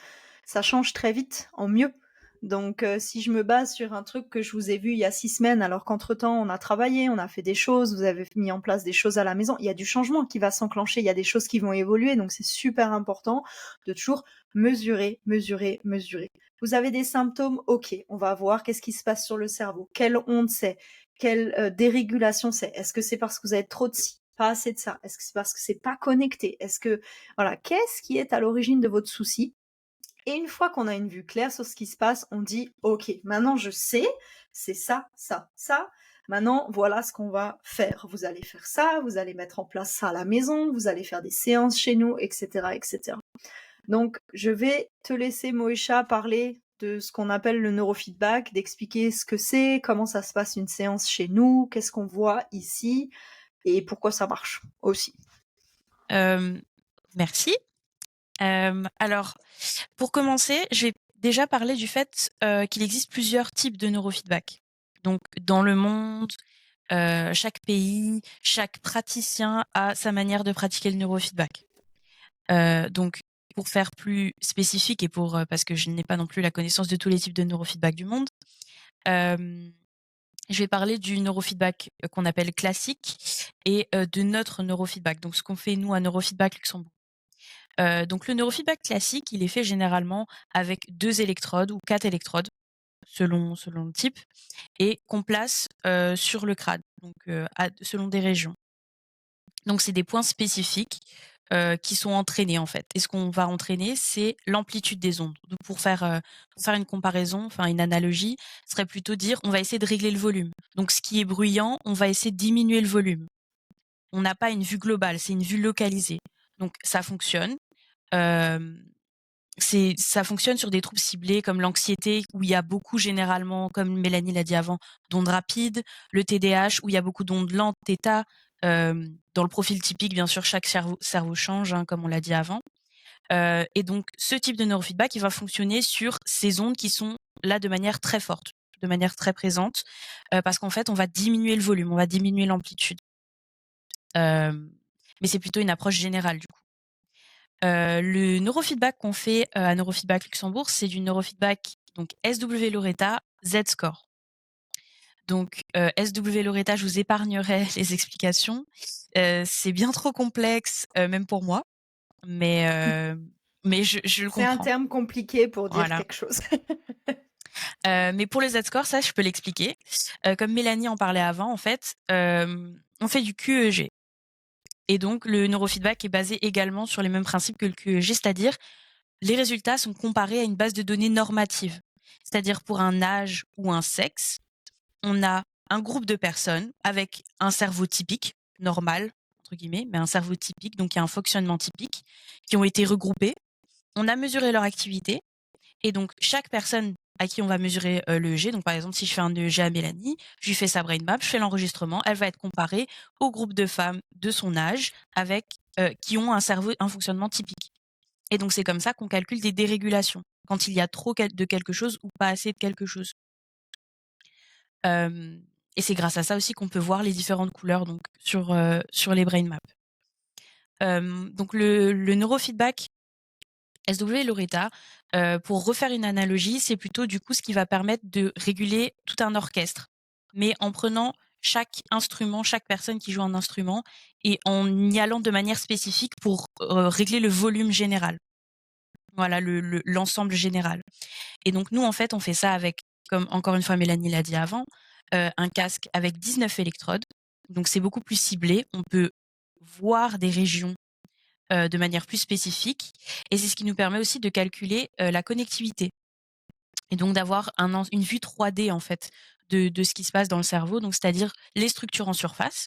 ça change très vite, en mieux. Donc si je me base sur un truc que je vous ai vu il y a 6 semaines, alors qu'entre-temps on a travaillé, on a fait des choses, vous avez mis en place des choses à la maison, il y a du changement qui va s'enclencher, il y a des choses qui vont évoluer, donc c'est super important de toujours mesurer, mesurer, mesurer. Vous avez des symptômes, ok, on va voir qu'est-ce qui se passe sur le cerveau, quelle onde c'est, quelle dérégulation c'est. Est-ce que c'est parce que vous avez trop de ci, pas assez de ça? Est-ce que c'est parce que c'est pas connecté? Est-ce que voilà, qu'est-ce qui est à l'origine de votre souci? Et une fois qu'on a une vue claire sur ce qui se passe, on dit ok, maintenant je sais, c'est ça, ça, ça. Maintenant, voilà ce qu'on va faire. Vous allez faire ça, vous allez mettre en place ça à la maison, vous allez faire des séances chez nous, etc., etc. Donc, je vais te laisser, Moïcha, parler de ce qu'on appelle le neurofeedback, d'expliquer ce que c'est, comment ça se passe une séance chez nous, qu'est-ce qu'on voit ici et pourquoi ça marche aussi. Merci. Alors, pour commencer, je vais déjà parler du fait qu'il existe plusieurs types de neurofeedback. Donc, dans le monde, chaque pays, chaque praticien a sa manière de pratiquer le neurofeedback. Donc, pour faire plus spécifique et pour parce que je n'ai pas non plus la connaissance de tous les types de neurofeedback du monde, je vais parler du neurofeedback qu'on appelle classique et de notre neurofeedback. Donc, ce qu'on fait nous à Neurofeedback Luxembourg. Donc, le neurofeedback classique, il est fait généralement avec 2 électrodes ou 4 électrodes, selon le type, et qu'on place sur le crâne, donc selon des régions. Donc, c'est des points spécifiques qui sont entraînés en fait. Et ce qu'on va entraîner, c'est l'amplitude des ondes. Donc, pour faire une comparaison, enfin une analogie, ce serait plutôt dire on va essayer de régler le volume. Donc, ce qui est bruyant, on va essayer de diminuer le volume. On n'a pas une vue globale, c'est une vue localisée. Donc, ça fonctionne. Ça fonctionne sur des troubles ciblés comme l'anxiété, où il y a beaucoup généralement, comme Mélanie l'a dit avant, d'ondes rapides, le TDAH, où il y a beaucoup d'ondes lentes, θ. Dans le profil typique, bien sûr, chaque cerveau change, hein, comme on l'a dit avant. Et donc, ce type de neurofeedback, il va fonctionner sur ces ondes qui sont là de manière très forte, de manière très présente, parce qu'en fait, on va diminuer le volume, on va diminuer l'amplitude. Mais c'est plutôt une approche générale, du coup. Le neurofeedback qu'on fait à Neurofeedback Luxembourg, c'est du neurofeedback donc SW Loretta Z-score. Donc SW Loretta, je vous épargnerai les explications. C'est bien trop complexe, même pour moi, mais je le C'est un comprends. terme compliqué pour dire Voilà. quelque chose. Mais pour les Z-scores, ça, je peux l'expliquer. Comme Mélanie en parlait avant, en fait, on fait du QEEG. Et donc, le neurofeedback est basé également sur les mêmes principes que le QEG, c'est-à-dire les résultats sont comparés à une base de données normative. C'est-à-dire pour un âge ou un sexe, on a un groupe de personnes avec un cerveau typique, normal, entre guillemets, mais un cerveau typique, donc il y a un fonctionnement typique, qui ont été regroupés. On a mesuré leur activité, et donc chaque personne à qui on va mesurer l'EEG, donc par exemple si je fais un EEG à Mélanie, je lui fais sa brain map, je fais l'enregistrement, elle va être comparée au groupe de femmes de son âge avec qui ont un cerveau, un fonctionnement typique. Et donc c'est comme ça qu'on calcule des dérégulations, quand il y a trop de quelque chose ou pas assez de quelque chose. Et c'est grâce à ça aussi qu'on peut voir les différentes couleurs donc sur les brain maps. Donc le neurofeedback SW Loretta, pour refaire une analogie, c'est plutôt du coup ce qui va permettre de réguler tout un orchestre, mais en prenant chaque instrument, chaque personne qui joue un instrument et en y allant de manière spécifique pour régler le volume général. Voilà, l'ensemble général. Et donc nous, en fait, on fait ça avec, comme encore une fois Mélanie l'a dit avant, un casque avec 19 électrodes. Donc c'est beaucoup plus ciblé. On peut voir des régions de manière plus spécifique. Et c'est ce qui nous permet aussi de calculer la connectivité. Et donc d'avoir une vue 3D, en fait, de ce qui se passe dans le cerveau. Donc c'est-à-dire les structures en surface,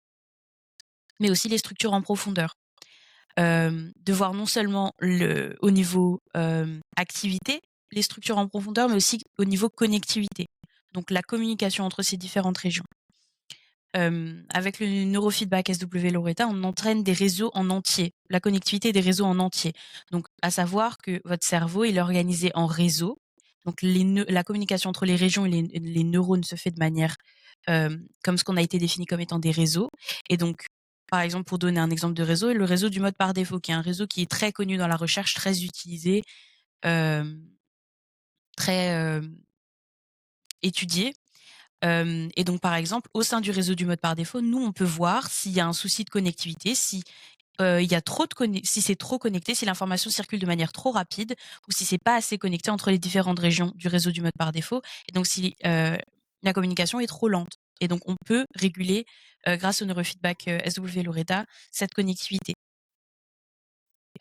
mais aussi les structures en profondeur. De voir non seulement au niveau activité, les structures en profondeur, mais aussi au niveau connectivité. Donc la communication entre ces différentes régions. Avec le neurofeedback SW Loretta, on entraîne des réseaux en entier, la connectivité des réseaux en entier. Donc à savoir que votre cerveau il est organisé en réseaux Donc la communication entre les régions et les neurones se fait de manière comme ce qu'on a été défini comme étant des réseaux. Et donc, par exemple, pour donner un exemple de réseau, le réseau du mode par défaut, qui est un réseau qui est très connu dans la recherche, très utilisé, très étudié. Et donc, par exemple, au sein du réseau du mode par défaut, nous, on peut voir s'il y a un souci de connectivité, si il y a si c'est trop connecté, si l'information circule de manière trop rapide, ou si c'est pas assez connecté entre les différentes régions du réseau du mode par défaut. Et donc, si la communication est trop lente. Et donc, on peut réguler, grâce au neurofeedback SW Loretta, cette connectivité.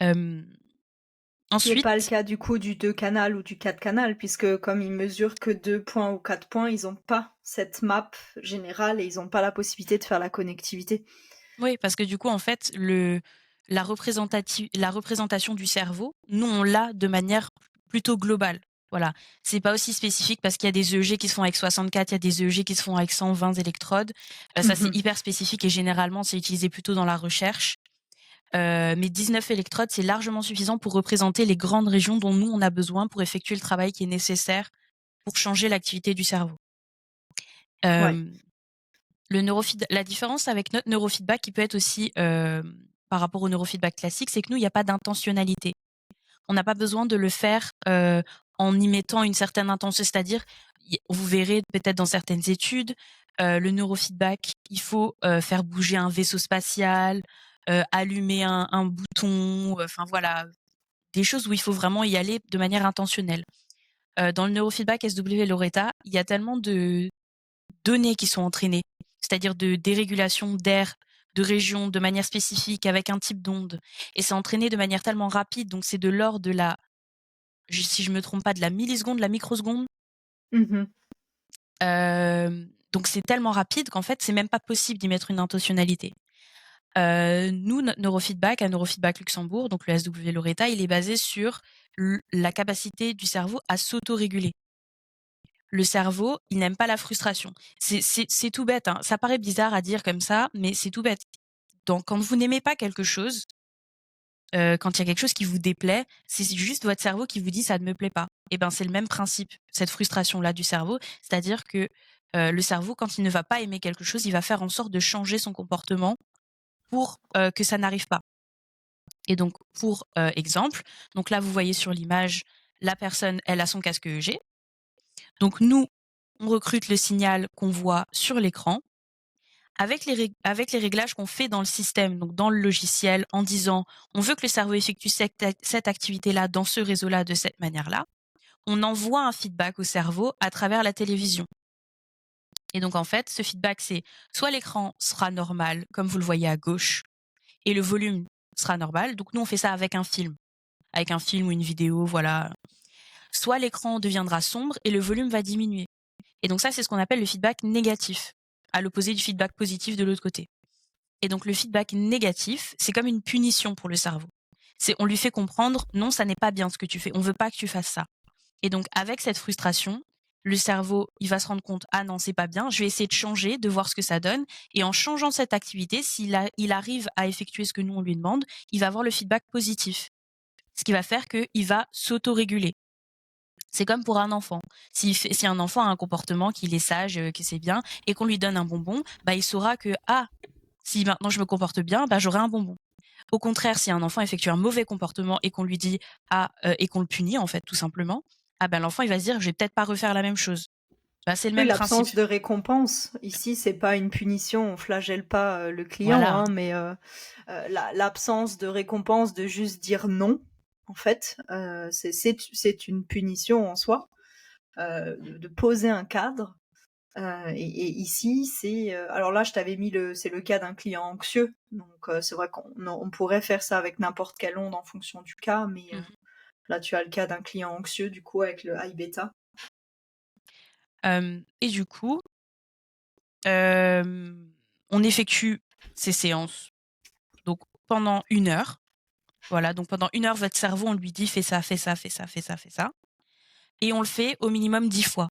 Qui n'est pas le Ensuite, cas du coup du 2 canal ou du 4 canal, puisque comme ils mesurent que 2 points ou 4 points, ils n'ont pas cette map générale et ils n'ont pas la possibilité de faire la connectivité. oui, parce que du coup, en fait, la représentation du cerveau, nous, on l'a de manière plutôt globale. Voilà. C'est pas aussi spécifique parce qu'il y a des EEG qui se font avec 64, il y a des EEG qui se font avec 120 électrodes. Ça, c'est hyper spécifique et généralement, c'est utilisé plutôt dans la recherche. Mais 19 électrodes, c'est largement suffisant pour représenter les grandes régions dont nous, on a besoin pour effectuer le travail qui est nécessaire pour changer l'activité du cerveau. Ouais. La différence avec notre neurofeedback qui peut être aussi par rapport au neurofeedback classique, c'est que nous, il n'y a pas d'intentionnalité. On n'a pas besoin de le faire en y mettant une certaine intention. C'est-à-dire, vous verrez peut-être dans certaines études, le neurofeedback, il faut faire bouger un vaisseau spatial, allumer un bouton, enfin voilà, des choses où il faut vraiment y aller de manière intentionnelle. Dans le neurofeedback SW Loretta, il y a tellement de données qui sont entraînées, c'est-à-dire de dérégulation d'air, de région, de manière spécifique, avec un type d'onde. Et c'est entraîné de manière tellement rapide, donc c'est de l'ordre de si je me trompe pas, de la milliseconde, la microseconde. Donc c'est tellement rapide qu'en fait, c'est même pas possible d'y mettre une intentionnalité. Nous, notre neurofeedback, à Neurofeedback Luxembourg, donc le SW Loretta, il est basé sur la capacité du cerveau à s'autoréguler. Le cerveau, il n'aime pas la frustration. C'est tout bête, hein. Ça paraît bizarre à dire comme ça, mais c'est tout bête. Donc, quand vous n'aimez pas quelque chose, quand il y a quelque chose qui vous déplaît, c'est juste votre cerveau qui vous dit ça ne me plaît pas. Et ben, c'est le même principe, cette frustration-là du cerveau. C'est-à-dire que le cerveau, quand il ne va pas aimer quelque chose, il va faire en sorte de changer son comportement pour que ça n'arrive pas. Et donc, pour exemple, donc là, vous voyez sur l'image, la personne, elle a son casque EEG. Donc nous, on recrute le signal qu'on voit sur l'écran avec les réglages qu'on fait dans le système, donc dans le logiciel, en disant on veut que le cerveau effectue cette activité-là dans ce réseau-là de cette manière-là. On envoie un feedback au cerveau à travers la télévision. Et donc en fait, ce feedback, c'est soit l'écran sera normal, comme vous le voyez à gauche, et le volume sera normal. Donc nous, on fait ça avec un film ou une vidéo, voilà. Soit l'écran deviendra sombre et le volume va diminuer. Et donc ça, c'est ce qu'on appelle le feedback négatif, à l'opposé du feedback positif de l'autre côté. Et donc le feedback négatif, c'est comme une punition pour le cerveau. On lui fait comprendre, non, ça n'est pas bien ce que tu fais, on veut pas que tu fasses ça. Et donc avec cette frustration, le cerveau, il va se rendre compte, ah non, c'est pas bien, je vais essayer de changer, de voir ce que ça donne. Et en changeant cette activité, il arrive à effectuer ce que nous, on lui demande, il va avoir le feedback positif. Ce qui va faire qu'il va s'autoréguler. C'est comme pour un enfant. Si un enfant a un comportement qu'il est sage, que c'est bien, et qu'on lui donne un bonbon, bah, il saura que si maintenant je me comporte bien, bah, j'aurai un bonbon. Au contraire, si un enfant effectue un mauvais comportement et qu'on lui dit et qu'on le punit en fait tout simplement, bah, l'enfant il va se dire je vais peut-être pas refaire la même chose. Bah, c'est le Oui, même principe. l'absence de récompense. Ici, c'est pas une punition, on flagelle pas le client, Voilà. hein, mais l'absence de récompense de juste dire non, en fait, c'est une punition en soi, de poser un cadre. Et ici, c'est alors là, je t'avais mis c'est le cas d'un client anxieux, donc c'est vrai qu'on pourrait faire ça avec n'importe quelle onde en fonction du cas, mais là, tu as le cas d'un client anxieux, du coup, avec le high beta. Et du coup, on effectue ces séances donc pendant 1 heure. Voilà, donc pendant 1 heure, votre cerveau, on lui dit fais ça, fais ça, fais ça, fais ça, fais ça. Et on le fait au minimum 10 fois.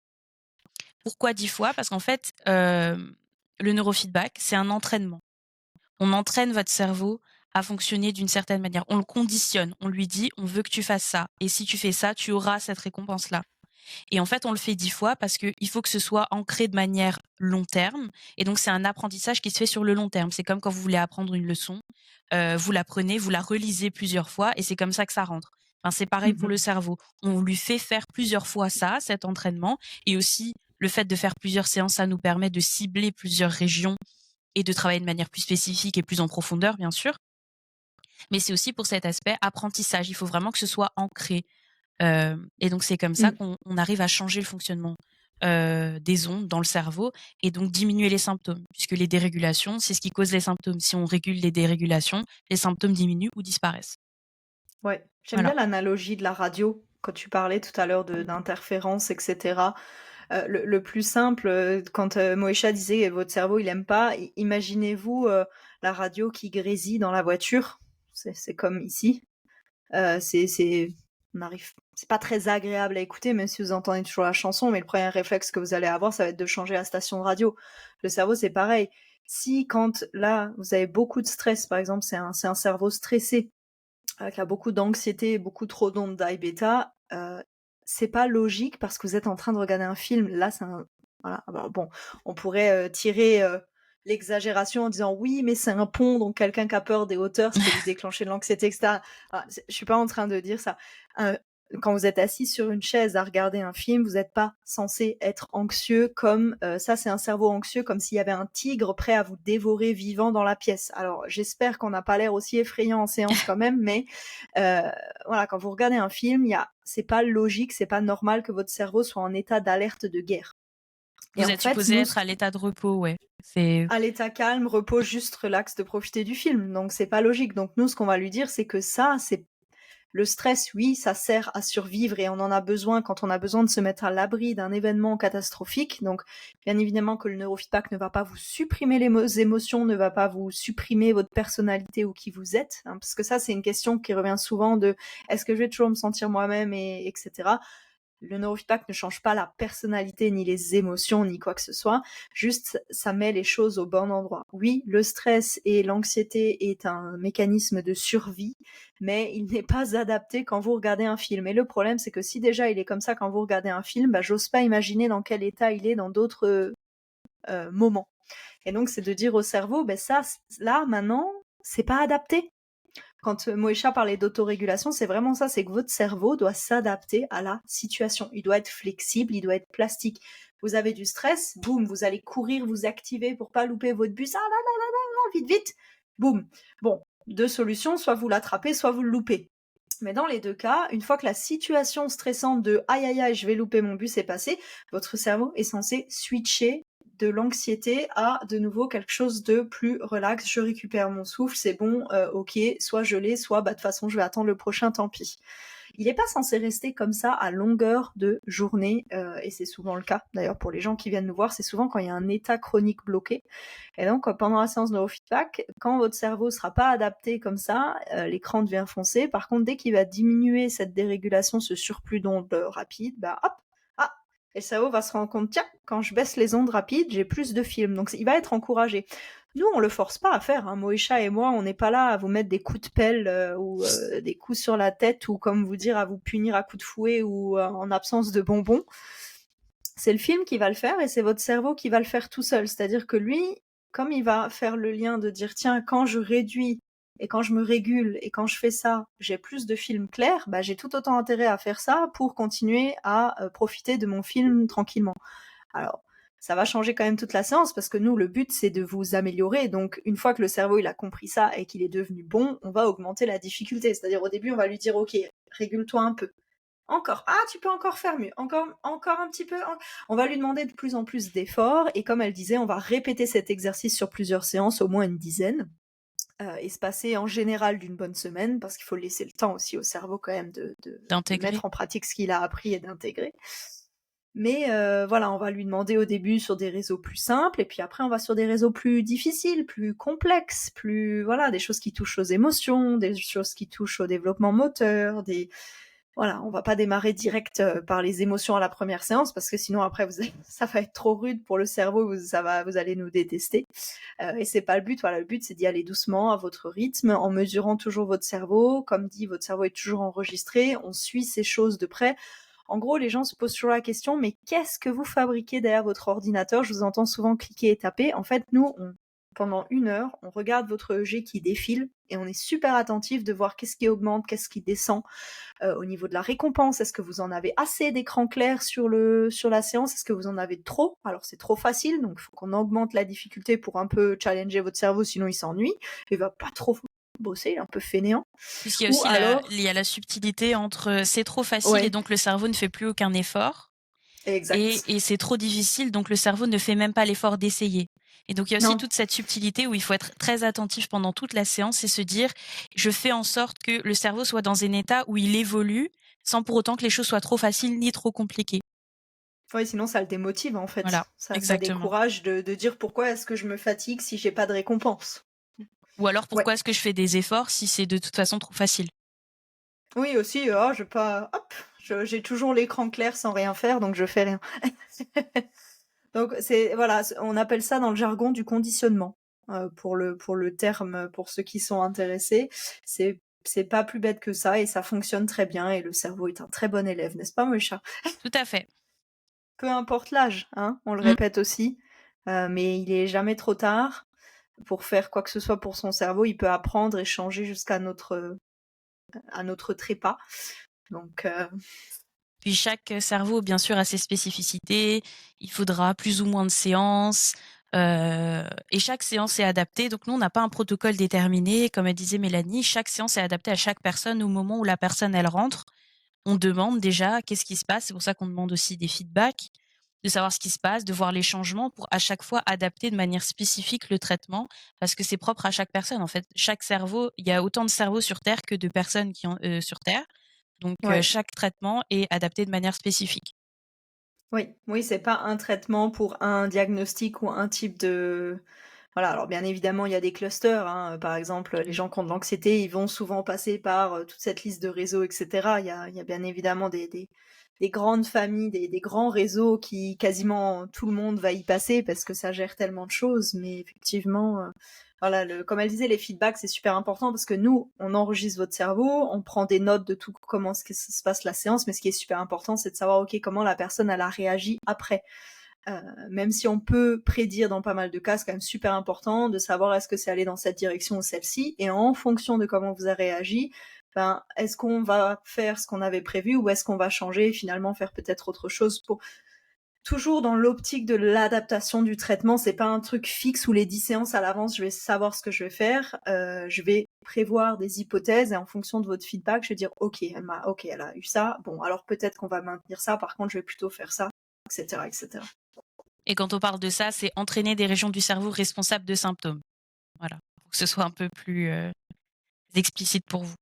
Pourquoi 10 fois? Parce qu'en fait, le neurofeedback, c'est un entraînement. On entraîne votre cerveau à fonctionner d'une certaine manière. On le conditionne. On lui dit, on veut que tu fasses ça. Et si tu fais ça, tu auras cette récompense-là. Et en fait, on le fait 10 fois parce qu'il faut que ce soit ancré de manière long terme. Et donc, c'est un apprentissage qui se fait sur le long terme. C'est comme quand vous voulez apprendre une leçon, vous la prenez, vous la relisez plusieurs fois et c'est comme ça que ça rentre. Enfin, c'est pareil pour le Mmh. cerveau. On lui fait faire plusieurs fois ça, cet entraînement. Et aussi, le fait de faire plusieurs séances, ça nous permet de cibler plusieurs régions et de travailler de manière plus spécifique et plus en profondeur, bien sûr. Mais c'est aussi pour cet aspect apprentissage. Il faut vraiment que ce soit ancré. Et donc c'est comme ça Mmh. qu'on arrive à changer le fonctionnement, des ondes dans le cerveau et donc diminuer les symptômes. Puisque les dérégulations, c'est ce qui cause les symptômes. Si on régule les dérégulations, les symptômes diminuent ou disparaissent. Ouais, j'aime Voilà. bien l'analogie de la radio, quand tu parlais tout à l'heure d'interférences, et cetera. Le plus simple, quand, Moïcha disait: «Votre cerveau, il aime pas», imaginez-vous, la radio qui grésille dans la voiture. C'est comme ici. C'est on arrive c'est pas très agréable à écouter, même si vous entendez toujours la chanson, mais le premier réflexe que vous allez avoir, ça va être de changer la station de radio. Le cerveau, c'est pareil. Si quand, là, vous avez beaucoup de stress, par exemple, c'est un cerveau stressé, qui a beaucoup d'anxiété, beaucoup trop d'ondes d'I bêta, c'est pas logique parce que vous êtes en train de regarder un film. Là, c'est un voilà, alors bon, on pourrait, tirer, l'exagération en disant: «Oui, mais c'est un pont, donc quelqu'un qui a peur des hauteurs, ça peut lui déclencher de l'anxiété» et cetera. Voilà, je suis pas en train de dire ça. Heu, Quand vous êtes assis sur une chaise à regarder un film, vous n'êtes pas censé être anxieux comme, ça c'est un cerveau anxieux, comme s'il y avait un tigre prêt à vous dévorer vivant dans la pièce. Alors j'espère qu'on n'a pas l'air aussi effrayant en séance quand même, mais Heu, voilà, quand vous regardez un film, c'est pas logique, c'est pas normal que votre cerveau soit en état d'alerte de guerre. Et Vous en êtes fait, supposé nous, être à l'état de repos, ouais. C'est à l'état calme, repos, juste relax, de profiter du film. Donc c'est pas logique. Donc nous, ce qu'on va lui dire, c'est que ça, c'est le stress, oui, ça sert à survivre et on en a besoin quand on a besoin de se mettre à l'abri d'un événement catastrophique. Donc, bien évidemment que le neurofeedback ne va pas vous supprimer les émotions, ne va pas vous supprimer votre personnalité ou qui vous êtes, hein, parce que ça, c'est une question qui revient souvent de est-ce que je vais toujours me sentir moi-même et etc. Le neurofeedback ne change pas la personnalité, ni les émotions, ni quoi que ce soit. Juste, ça met les choses au bon endroit. Oui, le stress et l'anxiété est un mécanisme de survie, mais il n'est pas adapté quand vous regardez un film. Et le problème, c'est que si déjà il est comme ça quand vous regardez un film, bah, j'ose pas imaginer dans quel état il est dans d'autres moments. Et donc, c'est de dire au cerveau, ben ça, là, maintenant, c'est pas adapté. Quand Moïcha parlait d'autorégulation, c'est vraiment ça, c'est que votre cerveau doit s'adapter à la situation. Il doit être flexible, il doit être plastique. Vous avez du stress, boum, vous allez courir, vous activer pour pas louper votre bus, ah là là là là, vite, vite, boum. Bon, deux solutions, soit vous l'attrapez, soit vous le loupez. Mais dans les deux cas, une fois que la situation stressante de aïe aïe aïe, je vais louper mon bus est passée, votre cerveau est censé switcher de l'anxiété à de nouveau quelque chose de plus relax. Je récupère mon souffle, c'est bon, ok, soit je l'ai, soit bah de toute façon je vais attendre le prochain, tant pis. Il n'est pas censé rester comme ça à longueur de journée, et c'est souvent le cas. D'ailleurs, pour les gens qui viennent nous voir, c'est souvent quand il y a un état chronique bloqué. Et donc, pendant la séance de neurofeedback, quand votre cerveau ne sera pas adapté comme ça, l'écran devient foncé. Par contre, dès qu'il va diminuer cette dérégulation, ce surplus d'ondes rapides, bah hop, ah, et le cerveau va se rendre compte, tiens, quand je baisse les ondes rapides, j'ai plus de films. Donc, il va être encouragé. Nous, on le force pas à faire. Hein. Moïcha et moi, on n'est pas là à vous mettre des coups de pelle ou des coups sur la tête ou, comme vous dire, à vous punir à coups de fouet ou en absence de bonbons. C'est le film qui va le faire et c'est votre cerveau qui va le faire tout seul. C'est-à-dire que lui, comme il va faire le lien de dire tiens, quand je réduis et quand je me régule et quand je fais ça, j'ai plus de films clairs, bah j'ai tout autant intérêt à faire ça pour continuer à profiter de mon film tranquillement. Alors, ça va changer quand même toute la séance parce que nous, le but, c'est de vous améliorer. Donc, une fois que le cerveau, il a compris ça et qu'il est devenu bon, on va augmenter la difficulté. C'est-à-dire, au début, on va lui dire, OK, régule-toi un peu. Encore. Ah, tu peux encore faire mieux. Encore un petit peu. On va lui demander de plus en plus d'efforts. Et comme elle disait, on va répéter cet exercice sur plusieurs séances, au moins une dizaine. Et se passer en général d'une bonne semaine, parce qu'il faut laisser le temps aussi au cerveau quand même de d'intégrer. mettre en pratique ce qu'il a appris et d'intégrer. Mais voilà, on va lui demander au début sur des réseaux plus simples, et puis après on va sur des réseaux plus difficiles, plus complexes, plus voilà, des choses qui touchent aux émotions, des choses qui touchent au développement moteur, voilà, on va pas démarrer direct par les émotions à la première séance parce que sinon après ça va être trop rude pour le cerveau, vous allez nous détester. Et c'est pas le but. Voilà, le but c'est d'y aller doucement à votre rythme, en mesurant toujours votre cerveau. Comme dit, votre cerveau est toujours enregistré. On suit ces choses de près. en gros, les gens se posent toujours la question, mais qu'est-ce que vous fabriquez derrière votre ordinateur? Je vous entends souvent cliquer et taper. En fait, nous, pendant 1 heure, on regarde votre EEG qui défile et on est super attentif de voir qu'est-ce qui augmente, qu'est-ce qui descend. Au niveau de la récompense, est-ce que vous en avez assez d'écran clair sur la séance? Est-ce que vous en avez trop? Alors c'est trop facile, donc il faut qu'on augmente la difficulté pour un peu challenger votre cerveau, sinon il s'ennuie. Il va pas trop bosser, il est un peu fainéant. Puisqu'il y a Ou aussi alors, il y a la subtilité entre c'est trop facile et ouais, donc le cerveau ne fait plus aucun effort, exact. et c'est trop difficile donc le cerveau ne fait même pas l'effort d'essayer. Et donc il y a aussi Non, toute cette subtilité où il faut être très attentif pendant toute la séance et se dire je fais en sorte que le cerveau soit dans un état où il évolue sans pour autant que les choses soient trop faciles ni trop compliquées. ouais, sinon ça le démotive en Voilà, fait. Ça exactement. décourage de dire pourquoi est-ce que je me fatigue si j'ai pas de récompense. Ou alors Ouais. pourquoi est-ce que je fais des efforts si c'est de toute façon trop facile? Oui aussi, oh, je pas, hop, j'ai toujours l'écran clair sans rien faire, donc je fais rien. Donc c'est voilà, on appelle ça dans le jargon du conditionnement. Pour le terme, pour ceux qui sont intéressés, c'est pas plus bête que ça et ça fonctionne très bien et le cerveau est un très bon élève, n'est-ce pas, Moïcha? Tout à fait. Peu importe l'âge, hein, on le Mmh. répète aussi, mais il est jamais trop tard pour faire quoi que ce soit pour son cerveau. Il peut apprendre et changer jusqu'à notre trépas. Donc, Puis chaque cerveau, bien sûr, a ses spécificités. Il faudra plus ou moins de séances. Et chaque séance est adaptée. Donc nous, on n'a pas un protocole déterminé. Comme elle disait Mélanie, chaque séance est adaptée à chaque personne au moment où la personne, elle rentre. On demande déjà qu'est-ce qui se passe. C'est pour ça qu'on demande aussi des feedbacks, de savoir ce qui se passe, de voir les changements pour à chaque fois adapter de manière spécifique le traitement parce que c'est propre à chaque personne. En fait, chaque cerveau, il y a autant de cerveaux sur Terre que de personnes sur Terre. Donc, ouais. chaque traitement est adapté de manière spécifique. Oui, oui, c'est pas un traitement pour un diagnostic ou un type de. Voilà, alors bien évidemment, il y a des clusters, hein. Par exemple, les Oui. gens qui ont de l'anxiété, ils vont souvent passer par toute cette liste de réseaux, etc. Il y a bien évidemment des grandes familles, des grands réseaux qui quasiment tout le monde va y passer parce que ça gère tellement de choses. Mais effectivement, voilà, comme elle disait, les feedbacks, c'est super important parce que nous, on enregistre votre cerveau, on prend des notes de tout comment se passe la séance, mais ce qui est super important, c'est de savoir, ok, comment la personne, elle a réagi après. Même si on peut prédire dans pas mal de cas, c'est quand même super important de savoir est-ce que c'est allé dans cette direction ou celle-ci, et en fonction de comment vous avez réagi, ben, est-ce qu'on va faire ce qu'on avait prévu ou est-ce qu'on va changer et finalement faire peut-être autre chose pour toujours dans l'optique de l'adaptation du traitement. C'est pas un truc fixe où les 10 séances à l'avance, je vais savoir ce que je vais faire. Je vais prévoir des hypothèses et en fonction de votre feedback, je vais dire ok, elle a eu ça. Bon, alors peut-être qu'on va maintenir ça. Par contre, je vais plutôt faire ça, etc., etc. Et quand on parle de ça, c'est entraîner des régions du cerveau responsables de symptômes. Voilà, pour que ce soit un peu plus, explicite pour vous.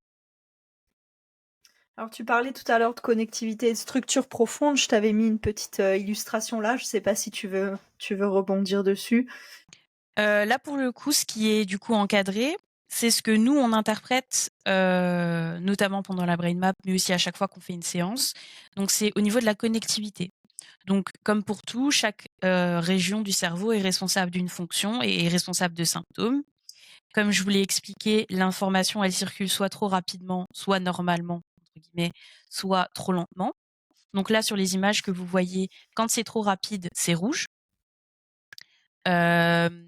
Alors tu parlais tout à l'heure de connectivité et de structure profonde. Je t'avais mis une petite illustration là. Je sais pas si tu veux rebondir dessus. Là, pour le coup, ce qui est du coup encadré, c'est ce que nous, on interprète, notamment pendant la brain map, mais aussi à chaque fois qu'on fait une séance. Donc c'est au niveau de la connectivité. Donc comme pour tout, chaque, région du cerveau est responsable d'une fonction et est responsable de symptômes. Comme je vous l'ai expliqué, l'information, elle circule soit trop rapidement, soit «normalement» entre guillemets, soit trop lentement. Donc là, sur les images que vous voyez, quand c'est trop rapide, c'est rouge. Hem,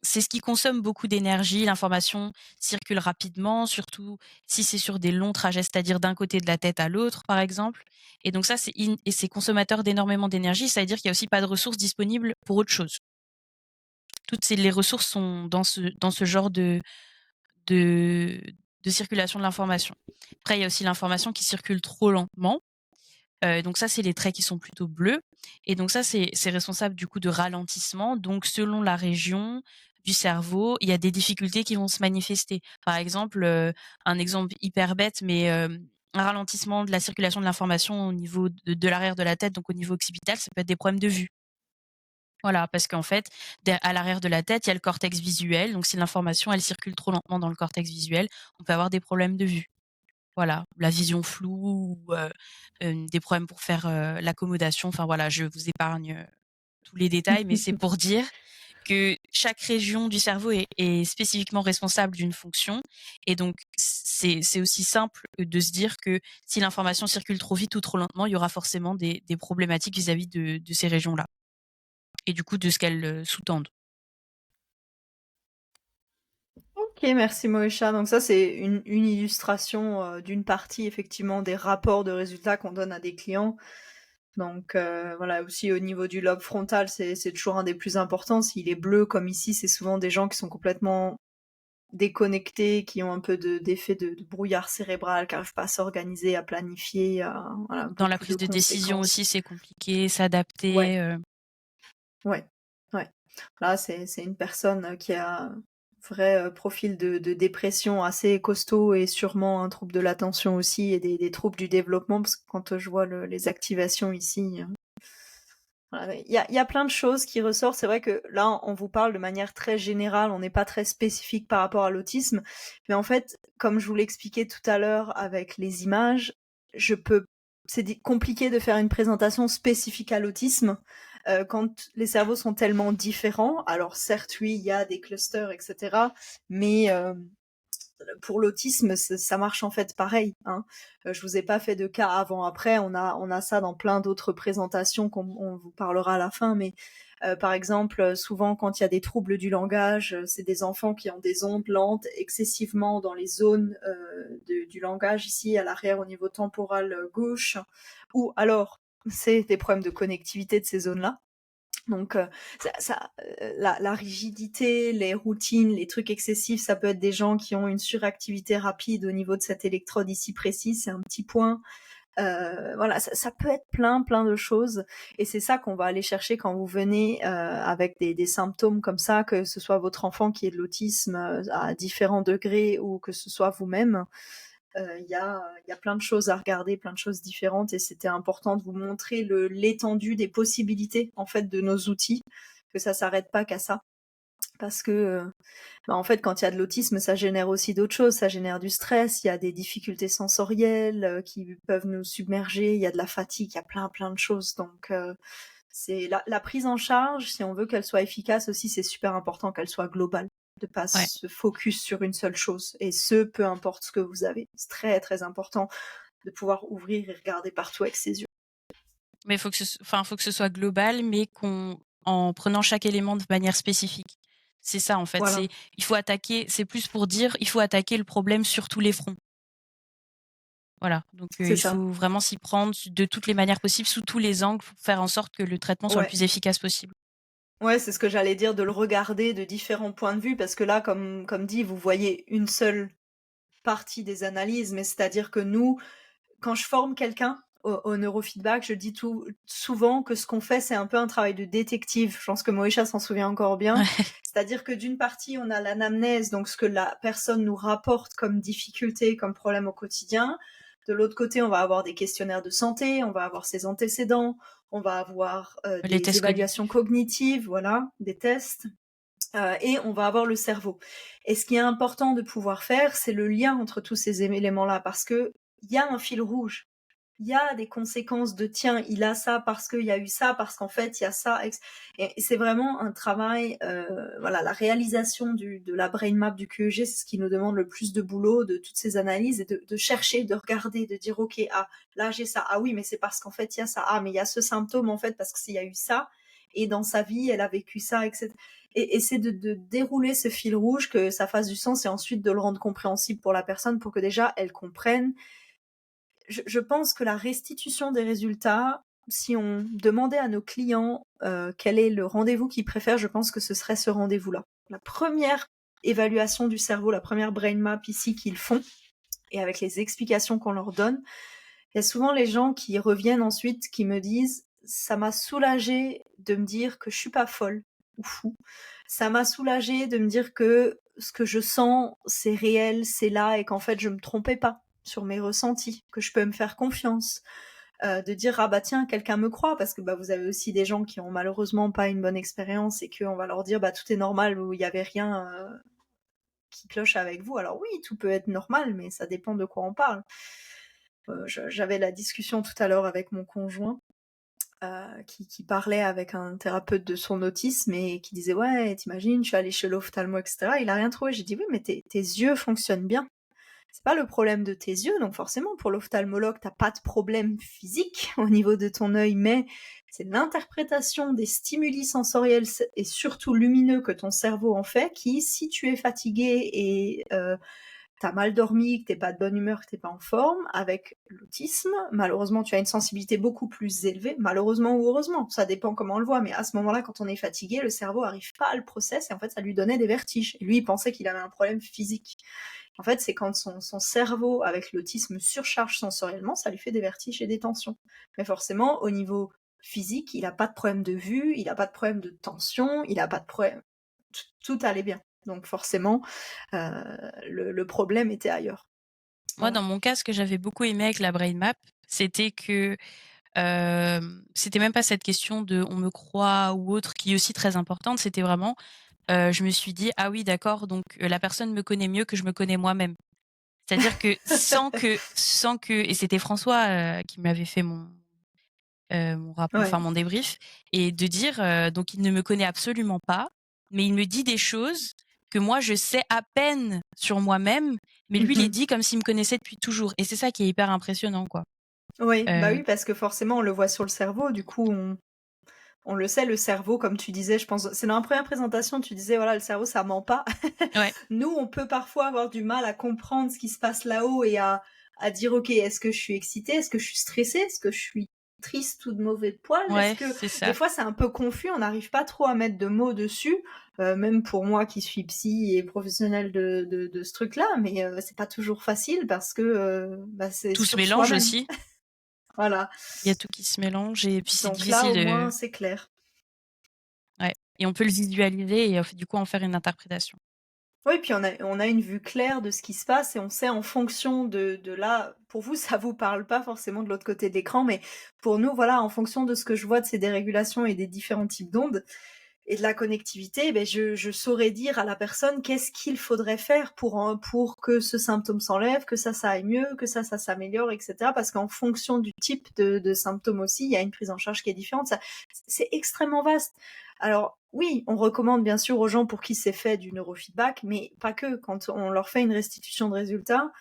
c'est ce qui consomme beaucoup d'énergie. L'information circule rapidement, surtout si c'est sur des longs trajets, c'est-à-dire d'un côté de la tête à l'autre, par exemple. Et donc ça, c'est consommateur d'énormément d'énergie. Ça veut dire qu'il y a aussi pas de ressources disponibles pour autre chose. Les ressources sont dans ce genre de de circulation de l'information. Après, il y a aussi l'information qui circule trop lentement. Donc ça, c'est les traits qui sont plutôt bleus et donc ça, c'est responsable du coup de ralentissement. Donc selon la région du cerveau, il y a des difficultés qui vont se manifester. Par exemple, un exemple hyper bête, mais un ralentissement de la circulation de l'information au niveau de l'arrière de la tête, donc au niveau occipital, ça peut être des problèmes de vue. Voilà, parce qu'en fait, à l'arrière de la tête, il y a le cortex visuel. Donc si l'information, elle circule trop lentement dans le cortex visuel, on peut avoir des problèmes de vue. Voilà, la vision floue ou des problèmes pour faire, l'accommodation. Enfin voilà, je vous épargne, tous les détails, mais c'est pour dire que chaque région du cerveau est spécifiquement responsable d'une fonction et donc c'est aussi simple de se dire que si l'information circule trop vite ou trop lentement, il y aura forcément des problématiques vis-à-vis de ces régions-là et du coup de ce qu'elles, sous-tendent. OK, merci Moïcha. Donc ça, c'est une illustration, d'une partie effectivement des rapports de résultats qu'on donne à des clients. Donc voilà, aussi au niveau du lobe frontal, c'est toujours un des plus importants. S'il est bleu comme ici, c'est souvent des gens qui sont complètement déconnectés, qui ont un peu d'effet de brouillard cérébral, qui n'arrivent pas à s'organiser, à planifier, voilà, Dans la beaucoup de prise de décision conséquences. aussi, c'est compliqué, Ouais, s'adapter, ouais, ouais. Là, c'est une personne qui a un vrai profil de dépression assez costaud et sûrement un trouble de l'attention aussi et des troubles du développement, parce que quand je vois les activations ici, voilà, il y a plein de choses qui ressortent. C'est vrai que là, on vous parle de manière très générale, on n'est pas très spécifique par rapport à l'autisme. Mais en fait, comme je vous l'expliquais tout à l'heure avec les images, je peux, compliqué de faire une présentation spécifique à l'autisme quand les cerveaux sont tellement différents. Alors certes, oui, il y a des clusters, etc. Mais pour l'autisme, ça marche en fait pareil. Hein. Je vous ai pas fait de cas avant-après. On a ça dans plein d'autres présentations qu'on on vous parlera à la fin. Mais par exemple, souvent quand il y a des troubles du langage, c'est des enfants qui ont des ondes lentes excessivement dans les zones du langage ici à l'arrière au niveau temporal gauche. Ou alors, c'est des problèmes de connectivité de ces zones-là. Donc la rigidité, les routines, les trucs excessifs, ça peut être des gens qui ont une suractivité rapide au niveau de cette électrode ici précise, c'est un petit point. Voilà, ça peut être plein de choses, et c'est ça qu'on va aller chercher quand vous venez avec des symptômes comme ça, que ce soit votre enfant qui ait de l'autisme à différents degrés ou que ce soit vous-même. Il y a plein de choses à regarder, plein de choses différentes, et c'était important de vous montrer l'étendue des possibilités en fait de nos outils, que ça s'arrête pas qu'à ça. Parce que en fait, quand il y a de l'autisme, ça génère aussi d'autres choses. Ça génère du stress, il y a des difficultés sensorielles qui peuvent nous submerger, il y a de la fatigue, il y a plein de choses. Donc c'est la prise en charge, si on veut qu'elle soit efficace aussi, c'est super important qu'elle soit globale, de pas ouais. se focus sur une seule chose, et ce, peu importe ce que vous avez. C'est très important de pouvoir ouvrir et regarder partout avec ses yeux. Mais il faut que faut que ce soit global, mais en prenant chaque élément de manière spécifique. C'est ça, en fait, Voilà, c'est plus pour dire, il faut attaquer le problème sur tous les fronts. Voilà, donc c'est il ça. faut vraiment s'y prendre de toutes les manières possibles, sous tous les angles, pour faire en sorte que le traitement soit le Ouais. plus efficace possible. Ouais, c'est ce que j'allais dire, de le regarder de différents points de vue, parce que là, comme dit, vous voyez une seule partie des analyses, mais c'est-à-dire que nous, quand je forme quelqu'un au neurofeedback, je dis souvent que ce qu'on fait, c'est un peu un travail de détective. Je pense que Moïcha s'en souvient encore bien. C'est-à-dire que d'une partie, on a l'anamnèse, donc ce que la personne nous rapporte comme difficulté, comme problème au quotidien. De l'autre côté, on va avoir des questionnaires de santé, on va avoir ses antécédents, on va avoir Les des tests évaluations cognitifs. cognitives, voilà, des tests. Et on va avoir le cerveau. Et ce qui est important de pouvoir faire, c'est le lien entre tous ces éléments-là, parce que il y a un fil rouge. Il y a des conséquences de tiens, il a ça parce qu'il y a eu ça, parce qu'en fait il y a ça. Et c'est vraiment un travail, voilà, la réalisation de la brain map du QEG, c'est ce qui nous demande le plus de boulot de toutes ces analyses, et de chercher, de regarder, de dire ok, ah là j'ai ça, ah oui mais c'est parce qu'en fait il y a ça, ah mais il y a ce symptôme en fait parce qu'il y a eu ça, et dans sa vie elle a vécu ça, etc. Et c'est de dérouler ce fil rouge, que ça fasse du sens, et ensuite de le rendre compréhensible pour la personne, pour que déjà elle comprenne. Je pense que la restitution des résultats, si on demandait à nos clients quel est le rendez-vous qu'ils préfèrent, je pense que ce serait ce rendez-vous-là. La première évaluation du cerveau, la première brain map ici qu'ils font, et avec les explications qu'on leur donne, il y a souvent les gens qui reviennent ensuite, qui me disent « ça m'a soulagé de me dire que je suis pas folle ou fou. Ça m'a soulagé de me dire que ce que je sens, c'est réel, c'est là, et qu'en fait, je me trompais pas sur mes ressentis, que je peux me faire confiance. » De dire ah bah tiens, quelqu'un me croit, parce que bah vous avez aussi des gens qui ont malheureusement pas une bonne expérience, et qu'on va leur dire bah tout est normal, ou il y avait rien qui cloche avec vous. Alors oui, tout peut être normal, mais ça dépend de quoi on parle. J'avais la discussion tout à l'heure avec mon conjoint qui parlait avec un thérapeute de son autisme, et qui disait ouais, t'imagines, je suis allée chez l'ophtalmo, etc. Il a rien trouvé. J'ai dit oui, mais tes yeux fonctionnent bien. c'est pas le problème de tes yeux, donc forcément pour l'ophtalmologue, t'as pas de problème physique au niveau de ton œil, mais c'est l'interprétation des stimuli sensoriels et surtout lumineux que ton cerveau en fait qui, si tu es fatigué et t'as mal dormi, que t'es pas de bonne humeur, que t'es pas en forme, avec l'autisme, malheureusement, tu as une sensibilité beaucoup plus élevée, malheureusement ou heureusement, ça dépend comment on le voit, mais à ce moment-là, quand on est fatigué, le cerveau arrive pas à le process, et en fait, ça lui donnait des vertiges. Et lui, il pensait qu'il avait un problème physique. En fait, c'est quand son cerveau, avec l'autisme, surcharge sensoriellement, ça lui fait des vertiges et des tensions. Mais forcément, au niveau physique, il a pas de problème de vue, il a pas de problème de tension, il a pas de problème... Tout allait bien. Donc forcément, le problème était ailleurs. Moi, Voilà. dans mon cas, ce que j'avais beaucoup aimé avec la brain map, c'était que c'était même pas cette question de on me croit ou autre qui est aussi très importante. C'était vraiment, je me suis dit ah oui d'accord donc la personne me connaît mieux que je me connais moi-même. C'est-à-dire que sans que et c'était François qui m'avait fait mon rapport, Ouais. enfin mon débrief, et de dire donc il ne me connaît absolument pas, mais il me dit des choses que moi je sais à peine sur moi-même, mais lui il les Mmh. dit comme s'il me connaissait depuis toujours, et c'est ça qui est hyper impressionnant quoi. Oui, bah Euh, oui, parce que forcément, on le voit sur le cerveau, du coup, on le sait, le cerveau, comme tu disais, je pense, c'est dans la première présentation, tu disais, voilà, le cerveau, ça ment pas. ouais, Nous, on peut parfois avoir du mal à comprendre ce qui se passe là-haut et à dire, ok, est-ce que je suis excitée, est-ce que je suis stressée, est-ce que je suis triste ou de mauvais poil, est-ce ouais, que c'est des ça. fois c'est un peu confus, on n'arrive pas trop à mettre de mots dessus, même pour moi qui suis psy et professionnelle de ce truc-là, mais c'est pas toujours facile parce que bah, c'est Tout se sur mélange soi-même. aussi. Voilà. Il y a tout qui se mélange et puis c'est Donc là, difficile au de... moins, c'est clair. Ouais. Et on peut le visualiser et du coup en faire une interprétation. Oui, puis on a une vue claire de ce qui se passe et on sait en fonction de là, pour vous, ça vous parle pas forcément de l'autre côté de l'écran, mais pour nous, voilà, en fonction de ce que je vois de ces dérégulations et des différents types d'ondes et de la connectivité, ben je saurais dire à la personne qu'est-ce qu'il faudrait faire pour que ce symptôme s'enlève, que ça aille mieux, que ça s'améliore, etc. Parce qu'en fonction du type de symptômes aussi, il y a une prise en charge qui est différente. C'est extrêmement vaste. Alors oui, on recommande bien sûr aux gens pour qui c'est fait du neurofeedback, mais pas que. Quand on leur fait une restitution de résultats,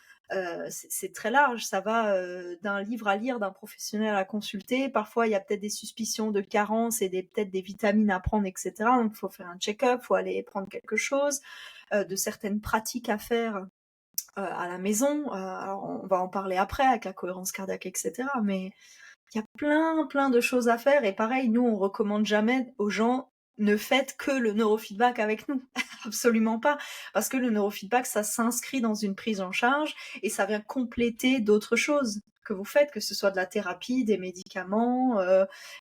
c'est très large. Ça va d'un livre à lire, d'un professionnel à consulter. Parfois, il y a peut-être des suspicions de carence et peut-être des vitamines à prendre, etc. Donc, il faut faire un check-up, il faut aller prendre quelque chose, de certaines pratiques à faire à la maison. Alors, on va en parler après avec la cohérence cardiaque, etc. Mais il y a plein de choses à faire. Et pareil, nous, on recommande jamais aux gens ne faites que le neurofeedback avec nous. Absolument pas. Parce que le neurofeedback, ça s'inscrit dans une prise en charge et ça vient compléter d'autres choses que vous faites, que ce soit de la thérapie, des médicaments.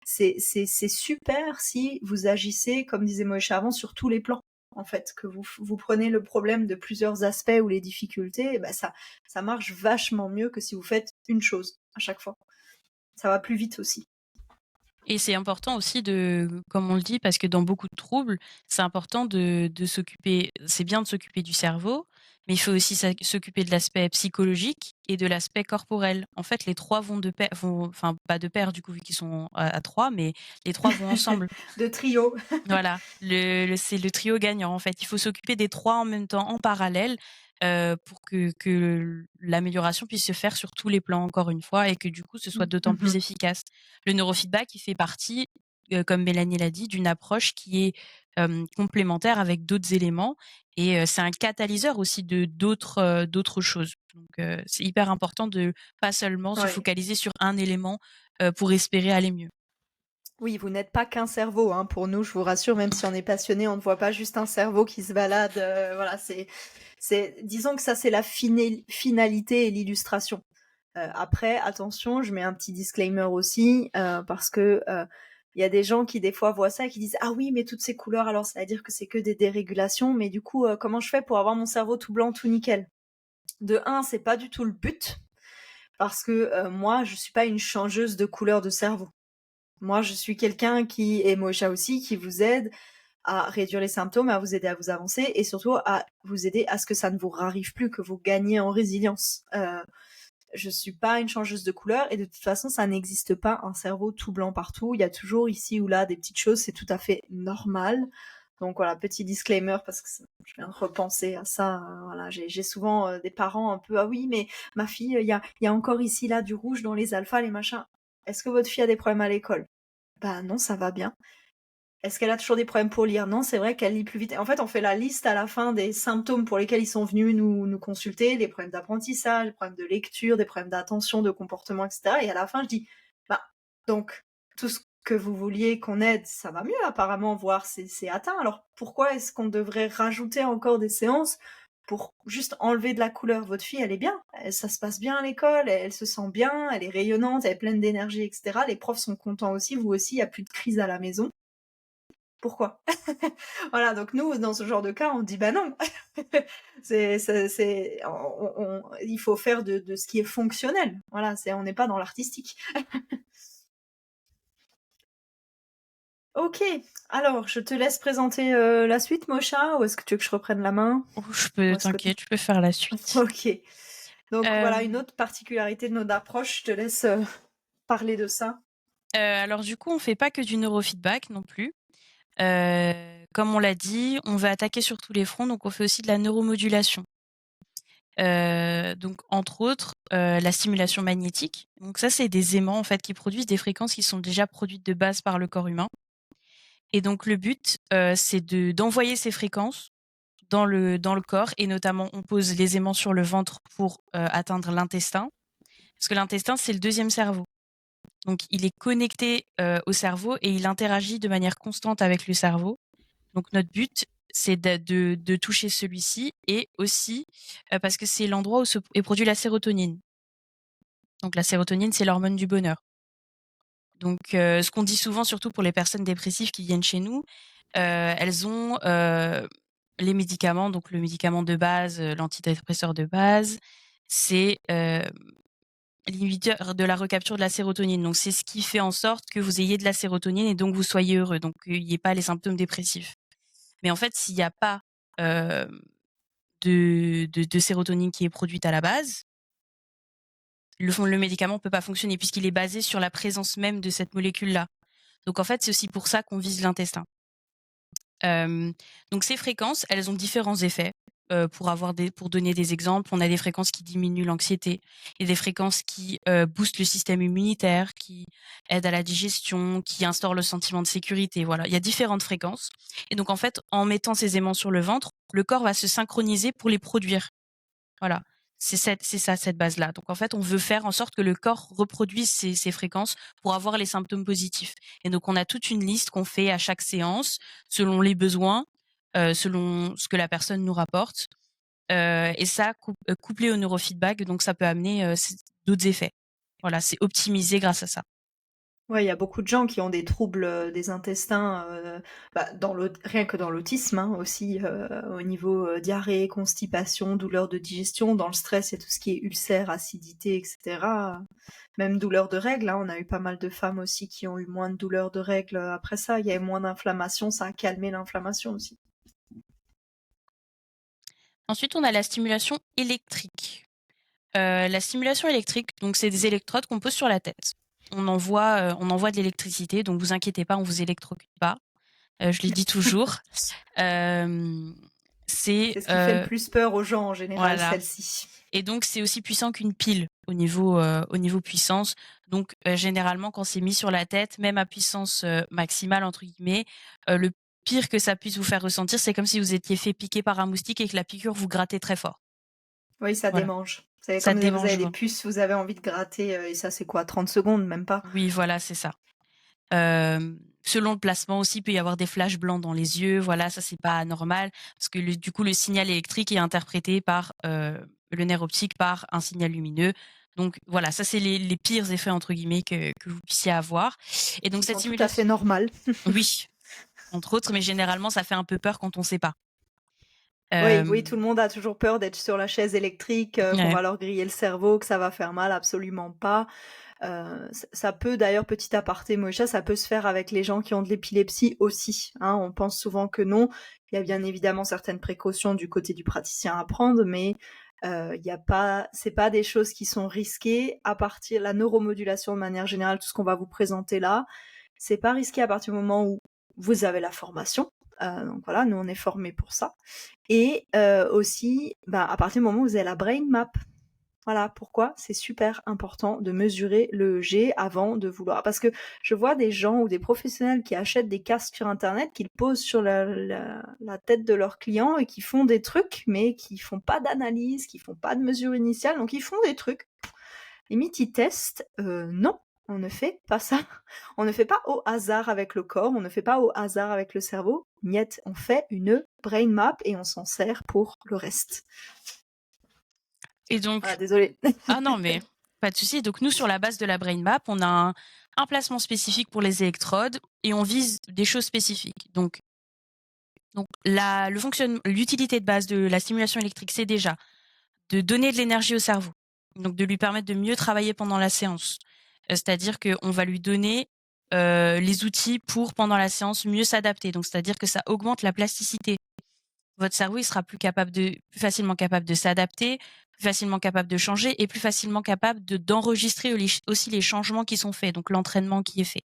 C'est super si vous agissez, comme disait Moïse avant, sur tous les plans. En fait, que vous prenez le problème de plusieurs aspects ou les difficultés, et ben ça marche vachement mieux que si vous faites une chose à chaque fois. Ça va plus vite aussi. Et c'est important aussi de, comme on le dit, parce que dans beaucoup de troubles, c'est important de s'occuper, c'est bien de s'occuper du cerveau, mais il faut aussi s'occuper de l'aspect psychologique et de l'aspect corporel. En fait, les trois vont de pair, enfin pas de pair du coup vu qu'ils sont à trois, mais les trois vont ensemble. De trio. Voilà, c'est le trio gagnant en fait. Il faut s'occuper des trois en même temps, en parallèle, pour que l'amélioration puisse se faire sur tous les plans encore une fois et que du coup ce soit d'autant plus Mhm. efficace. Le neurofeedback, il fait partie, comme Mélanie l'a dit, d'une approche qui est complémentaire avec d'autres éléments et c'est un catalyseur aussi de d'autres choses. Donc c'est hyper important de pas seulement se Ouais. focaliser sur un élément pour espérer aller mieux. Oui, vous n'êtes pas qu'un cerveau, hein, pour nous, je vous rassure, même si on est passionné, on ne voit pas juste un cerveau qui se balade. Voilà, disons que ça, c'est la finalité et l'illustration. Après, attention, je mets un petit disclaimer aussi, parce que il y a des gens qui des fois voient ça et qui disent ah oui, mais toutes ces couleurs, alors ça veut dire que c'est que des dérégulations, mais du coup, comment je fais pour avoir mon cerveau tout blanc, tout nickel? De un, c'est pas du tout le but, parce que moi, je suis pas une changeuse de couleur de cerveau. Moi, je suis quelqu'un qui, et Moïcha aussi, qui vous aide à réduire les symptômes, à vous aider à vous avancer et surtout à vous aider à ce que ça ne vous rarrive plus, que vous gagnez en résilience. Je suis pas une changeuse de couleur et de toute façon, ça n'existe pas un cerveau tout blanc partout. Il y a toujours ici ou là des petites choses, c'est tout à fait normal. Donc voilà, petit disclaimer parce que je viens de repenser à ça. Voilà, j'ai souvent des parents un peu, ah oui, mais ma fille, il y a encore ici là du rouge dans les alphas, les machins. Est-ce que votre fille a des problèmes à l'école? Bah non, ça va bien. Est-ce qu'elle a toujours des problèmes pour lire? Non, c'est vrai qu'elle lit plus vite. En fait, on fait la liste à la fin des symptômes pour lesquels ils sont venus nous consulter, des problèmes d'apprentissage, des problèmes de lecture, des problèmes d'attention, de comportement, etc. Et à la fin, je dis, bah, donc, tout ce que vous vouliez qu'on aide, ça va mieux apparemment, voire c'est atteint. Alors, pourquoi est-ce qu'on devrait rajouter encore des séances pour juste enlever de la couleur? Votre fille, elle est bien, ça se passe bien à l'école, elle se sent bien, elle est rayonnante, elle est pleine d'énergie, etc. Les profs sont contents aussi, vous aussi, il n'y a plus de crise à la maison. Pourquoi? Voilà, donc nous, dans ce genre de cas, on dit bah non. Il faut faire de ce qui est fonctionnel. Voilà, on n'est pas dans l'artistique. Ok, alors je te laisse présenter la suite, Mocha, ou est-ce que tu veux que je reprenne la main? T'inquiète, je peux faire la suite. Ok, donc voilà, une autre particularité de notre approche, je te laisse parler de ça. Alors du coup, on fait pas que du neurofeedback non plus. Comme on l'a dit, on va attaquer sur tous les fronts, donc on fait aussi de la neuromodulation. Donc entre autres, la stimulation magnétique. Donc ça, c'est des aimants en fait qui produisent des fréquences qui sont déjà produites de base par le corps humain. Et donc le but, c'est d'envoyer ces fréquences dans le corps, et notamment on pose les aimants sur le ventre pour atteindre l'intestin, parce que l'intestin, c'est le deuxième cerveau. Donc il est connecté au cerveau et il interagit de manière constante avec le cerveau. Donc notre but, c'est de toucher celui-ci, et aussi parce que c'est l'endroit où est produit la sérotonine. Donc la sérotonine, c'est l'hormone du bonheur. Donc ce qu'on dit souvent, surtout pour les personnes dépressives qui viennent chez nous, elles ont les médicaments, donc le médicament de base, l'antidépresseur de base, c'est l'inhibiteur de la recapture de la sérotonine. Donc c'est ce qui fait en sorte que vous ayez de la sérotonine et donc vous soyez heureux, donc qu'il n'y ait pas les symptômes dépressifs. Mais en fait, s'il n'y a pas de sérotonine qui est produite à la base, le médicament peut pas fonctionner puisqu'il est basé sur la présence même de cette molécule-là. Donc en fait, c'est aussi pour ça qu'on vise l'intestin. Donc ces fréquences, elles ont différents effets. Pour donner des exemples, on a des fréquences qui diminuent l'anxiété, il y a des fréquences qui boostent le système immunitaire, qui aident à la digestion, qui instaurent le sentiment de sécurité. Voilà, il y a différentes fréquences. Et donc en fait, en mettant ces aimants sur le ventre, le corps va se synchroniser pour les produire. Voilà, c'est cette base-là. Donc en fait, on veut faire en sorte que le corps reproduise ces fréquences pour avoir les symptômes positifs. Et donc on a toute une liste qu'on fait à chaque séance, selon les besoins, selon ce que la personne nous rapporte. Et ça, couplé au neurofeedback, donc ça peut amener d'autres effets. Voilà, c'est optimisé grâce à ça. Ouais, il y a beaucoup de gens qui ont des troubles des intestins, rien que dans l'autisme, hein, aussi au niveau diarrhée, constipation, douleur de digestion, dans le stress et tout ce qui est ulcère, acidité, etc. Même douleur de règles, hein, on a eu pas mal de femmes aussi qui ont eu moins de douleurs de règles après ça. Il y avait moins d'inflammation, ça a calmé l'inflammation aussi. Ensuite, on a la stimulation électrique. La stimulation électrique, donc c'est des électrodes qu'on pose sur la tête. On envoie de l'électricité, donc vous inquiétez pas, on vous électrocute pas. Je l'ai dit toujours. C'est ce qui fait le plus peur aux gens en général, voilà. celle-ci. Et donc c'est aussi puissant qu'une pile au niveau puissance. Donc généralement quand c'est mis sur la tête, même à puissance maximale entre guillemets, le pire que ça puisse vous faire ressentir, c'est comme si vous étiez fait piquer par un moustique et que la piqûre vous grattait très fort. Oui, ça Voilà. démange. Vous savez, Ça comme vous démange. avez des puces, vous avez envie de gratter, et ça c'est quoi, 30 secondes, même pas? Oui, voilà, c'est ça. Selon le placement aussi, il peut y avoir des flashs blancs dans les yeux. Voilà, ça c'est pas normal parce que du coup le signal électrique est interprété par le nerf optique par un signal lumineux. Donc voilà, ça c'est les pires effets entre guillemets que vous puissiez avoir. Et donc cette Tout à fait stimulation, normal. oui, entre autres, mais généralement ça fait un peu peur quand on sait pas. Oui, tout le monde a toujours peur d'être sur la chaise électrique, qu'on Ouais. va leur griller le cerveau, que ça va faire mal, absolument pas. Ça peut d'ailleurs, petit aparté Moïcha, ça peut se faire avec les gens qui ont de l'épilepsie aussi, hein. On pense souvent que non. Il y a bien évidemment certaines précautions du côté du praticien à prendre, mais c'est pas des choses qui sont risquées à partir la neuromodulation de manière générale, tout ce qu'on va vous présenter là, c'est pas risqué à partir du moment où vous avez la formation, Donc voilà, nous on est formés pour ça. Et aussi, à partir du moment où vous avez la brain map, voilà pourquoi c'est super important de mesurer le G avant de vouloir. Parce que je vois des gens ou des professionnels qui achètent des casques sur Internet, qu'ils posent sur la tête de leurs clients et qui font des trucs, mais qui font pas d'analyse, qui font pas de mesure initiale, donc ils font des trucs. Limite, ils testent. Non, on ne fait pas ça. On ne fait pas au hasard avec le corps, on ne fait pas au hasard avec le cerveau. Niet, on fait une brain map et on s'en sert pour le reste. Et donc, Voilà, désolée. ah non, mais pas de souci. Donc nous, sur la base de la brain map, on a un placement spécifique pour les électrodes et on vise des choses spécifiques. Donc l'utilité de base de la stimulation électrique, c'est déjà de donner de l'énergie au cerveau, donc de lui permettre de mieux travailler pendant la séance. C'est-à-dire qu'on va lui donner les outils pour, pendant la séance, mieux s'adapter. Donc c'est-à-dire que ça augmente la plasticité. Votre cerveau, il sera plus facilement capable de s'adapter, plus facilement capable de changer et plus facilement capable d'enregistrer aussi les changements qui sont faits, donc l'entraînement qui est fait.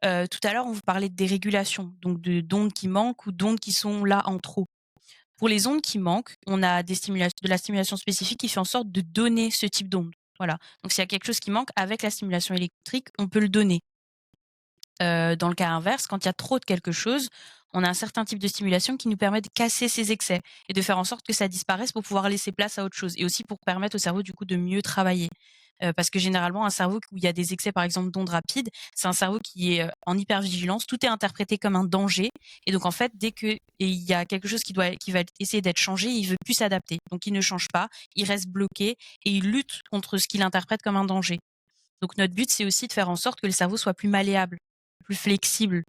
Tout à l'heure, on vous parlait de dérégulation, donc d'ondes qui manquent ou d'ondes qui sont là en trop. Pour les ondes qui manquent, on a de la stimulation spécifique qui fait en sorte de donner ce type d'onde. Voilà. Donc s'il y a quelque chose qui manque, avec la stimulation électrique, on peut le donner. Dans le cas inverse, quand il y a trop de quelque chose, on a un certain type de stimulation qui nous permet de casser ces excès et de faire en sorte que ça disparaisse pour pouvoir laisser place à autre chose et aussi pour permettre au cerveau du coup de mieux travailler. Parce que généralement, un cerveau où il y a des excès, par exemple, d'ondes rapides, c'est un cerveau qui est en hypervigilance. Tout est interprété comme un danger. Et donc, en fait, dès qu'il y a quelque chose qui va essayer d'être changé, il veut plus s'adapter. Donc, il ne change pas, il reste bloqué et il lutte contre ce qu'il interprète comme un danger. Donc, notre but, c'est aussi de faire en sorte que le cerveau soit plus malléable, plus flexible,